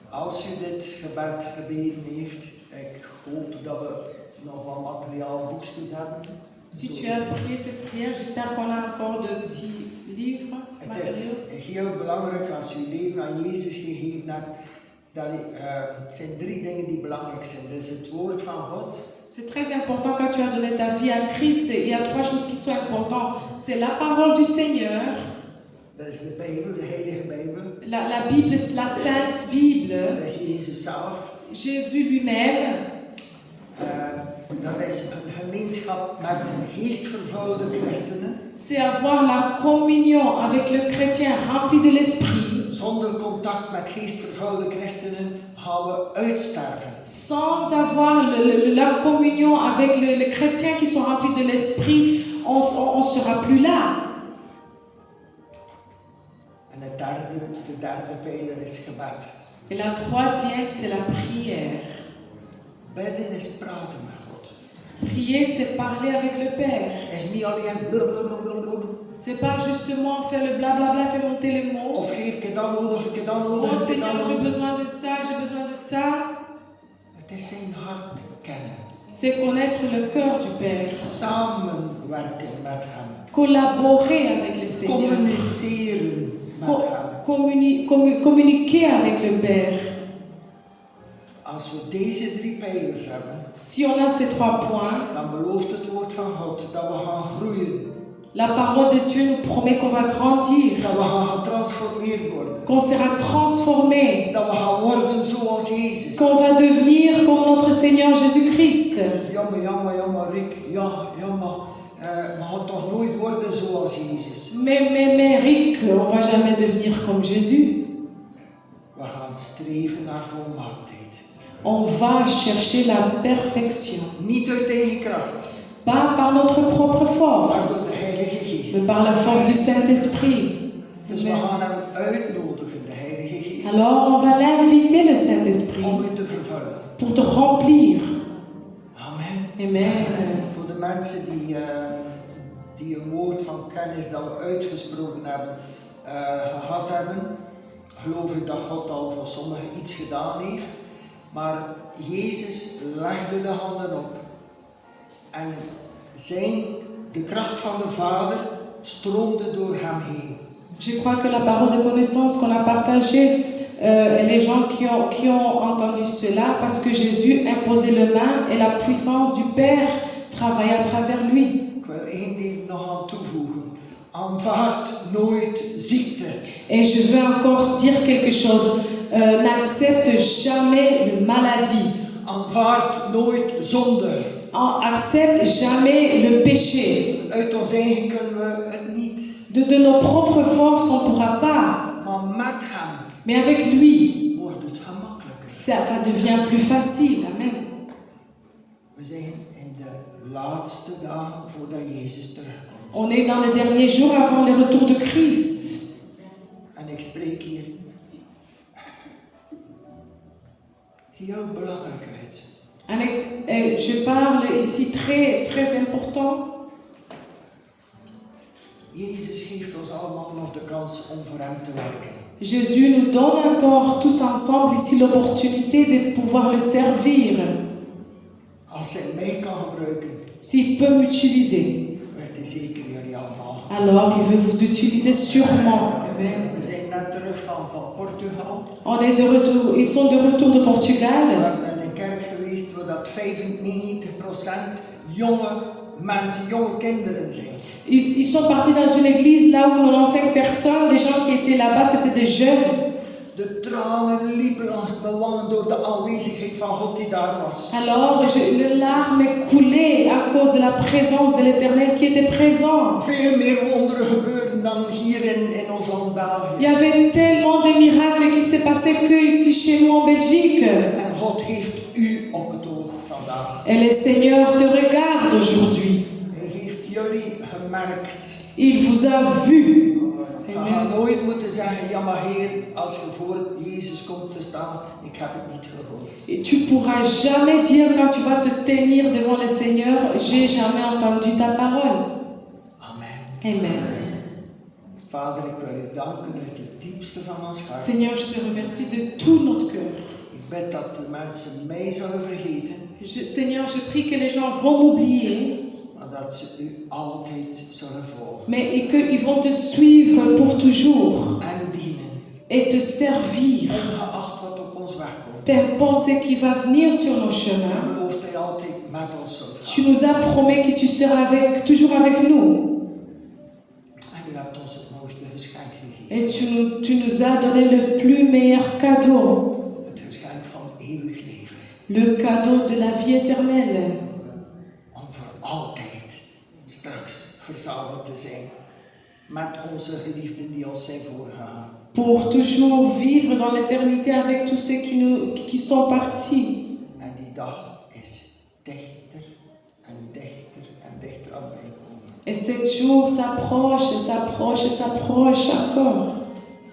Als u dit gebed gebeden heeft, ik hoop dat we nog wat materiaal, boekjes hebben. Si tu as prié cette prière, j'espère qu'on a encore de petits livres. Het is heel belangrijk als u leven aan Jezus gegeven hebt. Het zijn 3 dingen die belangrijk zijn. Dat is het woord van God. C'est très important quand tu as donné ta vie à Christ. Il y a 3 choses qui sont importantes. C'est la parole du Seigneur, Dat is de Bijbel, de Heilige Bijbel. la Bible, la Sainte Bible, Dat is Jezus zelf. Jésus lui-même. Dat is een gemeenschap met geestvervulde christenen. C'est avoir la communion avec le chrétien rempli de l'Esprit. Zonder contact met geestvervulde christenen gaan we uitsterven. Sans avoir la communion avec les chrétiens qui sont remplis de l'Esprit, on ne sera plus là. En de derde pijler is gebed. Et la 3e, c'est la prière. Bidden is praten met God. Prier, c'est parler avec le Père. Is niet alleen blablabla. C'est pas justement faire le blablabla, faire monter les mots. Of Heer, ik heb dat nodig, of ik heb dat nodig, Oh of ik heb Seigneur, dat j'ai nodig. besoin de ça, j'ai besoin de ça. Het is zijn hart kennen. C'est connaître le cœur du Père. Samenwerken met hem. Collaborer avec le Seigneur. Communiceren met hem. Communiquer avec le Père. Als we deze 3 pijlers hebben, Si on a ces 3 points, dan belooft het woord van God dat we gaan groeien. la parole de Dieu nous promet qu'on va grandir, Dat we gaan getransformeerd worden. qu'on sera transformé, Dat we gaan worden zoals Jezus. qu'on va devenir comme notre Seigneur Jésus-Christ. Jammer, Rick. We gaan toch nooit worden zoals Jezus. Mais Rick, on va jamais devenir comme Jésus. We gaan streven naar volmaaktheid. On va chercher la perfection. Niet uit eigen kracht, Pas par notre propre maar door de force, Heilige mais Geest. par la force du Saint-Esprit. Dus we gaan hem uitnodigen, de Heilige Geest, Alors on va l'inviter, le Saint-Esprit, om u te vervullen. pour te remplir. Amen. Amen. Voor de mensen die een woord van kennis dat we uitgesproken hebben, gehad hebben, geloof ik dat God al voor sommigen iets gedaan heeft. Maar Jezus legde de handen op en de kracht van de Vader stroomde door hem heen. Je crois que la parole de connaissance qu'on a partagée, les gens qui ont entendu cela, parce que Jésus imposait les mains et la puissance du Père travaillait à travers lui. Ik wil één ding nog aan toevoegen. Aanvaard nooit ziekte. Et je veux encore dire quelque chose. N'accepte jamais la maladie. Aanvaard nooit zonde. Accepte jamais le péché. Uit ons eigen kunnen we het niet. De nos propres forces, on ne pourra pas. Maar met hem Mais avec lui, wordt het gemakkelijker. ça devient plus facile. Amen. We zijn in de laatste dagen voordat Jezus terugkomt. On est dans les derniers jours avant le retour de Christ. En ik spreek hier heel belangrijk uit. Et je parle ici très important. Jezus geeft ons allemaal nog de kans om voor hem te werken. Jésus nous donne encore tous ensemble ici l'opportunité de pouvoir le servir. Als hij mij kan gebruiken, S'il peut m'utiliser, weet hij zeker jullie allemaal. alors il veut vous utiliser sûrement. Amen. We zijn net terug van Portugal. On est de retour, ils sont de retour de We Portugal. hebben in een kerk geweest waar dat 95% jonge mensen, jonge kinderen zijn. Ils sont partis dans une église là où 95 personnes, des gens qui étaient là-bas, c'était des jeunes. De tranen liepen langs de wangen door de aanwezigheid van God die daar was. Alors, les larmes coulaient à cause de la présence de l'Éternel qui était présent. Veel meer wonderen gebeuren dan hier in ons land Il y België. avait tellement de miracles qui s'est passé que ici chez nous en Belgique. En God heeft u op het oog vandaag. Et le Seigneur te regarde aujourd'hui. Hij heeft jullie gemerkt. Il vous a vu. Je gaat nooit moeten zeggen, ja maar Heer, als je voor Jezus komt te staan, ik heb het niet gehoord. Et tu pourras jamais dire quand tu vas te tenir devant le Seigneur, j'ai jamais entendu ta parole. Amen. Amen. Vader, ik wil u danken uit het diepste van ons hart. Seigneur, je te remercie de tout notre cœur. Ik bid dat de mensen mij zullen vergeten, Seigneur, je prie que les gens vont m'oublier, maar dat ze u altijd zullen volgen. mais qu'ils vont te suivre pour toujours En dienen. et te servir. Ongeacht wat op ons weg komt. Peu importe ce qui va venir sur nos chemins, Belooft hij altijd met ons Tu nous as promis que tu seras toujours avec nous. En u hebt ons het mooiste geschenk gegeven. Et tu nous as donné le plus meilleur cadeau. Het geschenk van eeuwig leven. Le cadeau de la vie éternelle. Om voor altijd straks verzameld te zijn met onze geliefden die ons zijn voorgegaan. Pour toujours vivre dans l'éternité avec tous ceux qui sont partis. En die dag is dichter en dichter en dichter aan mij komen. Et cet jour s'approche, s'approche, s'approche encore.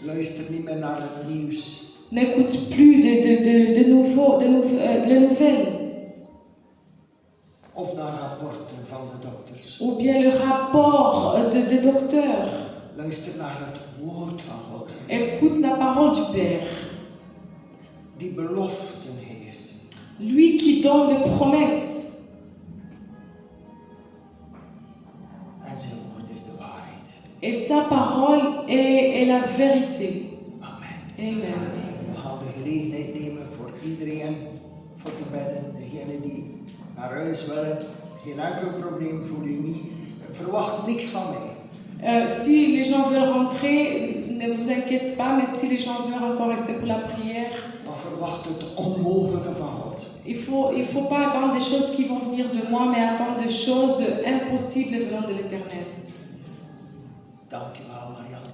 Luister niet meer naar het nieuws. N'écoute plus de nouvelles. Of naar rapporten van de dokters. Ou bien le rapport des docteurs. Luister naar het woord van God. Écoute la parole du Père. Die beloften heeft. Lui qui donne des promesses. En zijn woord is de waarheid. Et sa parole est la vérité. Amen. Amen. We gaan de gelegenheid nemen voor iedereen voor te bidden. Degenen die naar huis willen, geen enkel probleem, voel je niet. Verwacht niks van mij. Si les gens veulent rentrer, ne vous inquiétez pas, mais si les gens veulent encore rester pour la prière, Dan verwacht het onmogelijke van God. il faut pas attendre des choses qui vont venir de moi, mais attendre des choses impossibles venant de l'Éternel. Dankjewel, Marianne.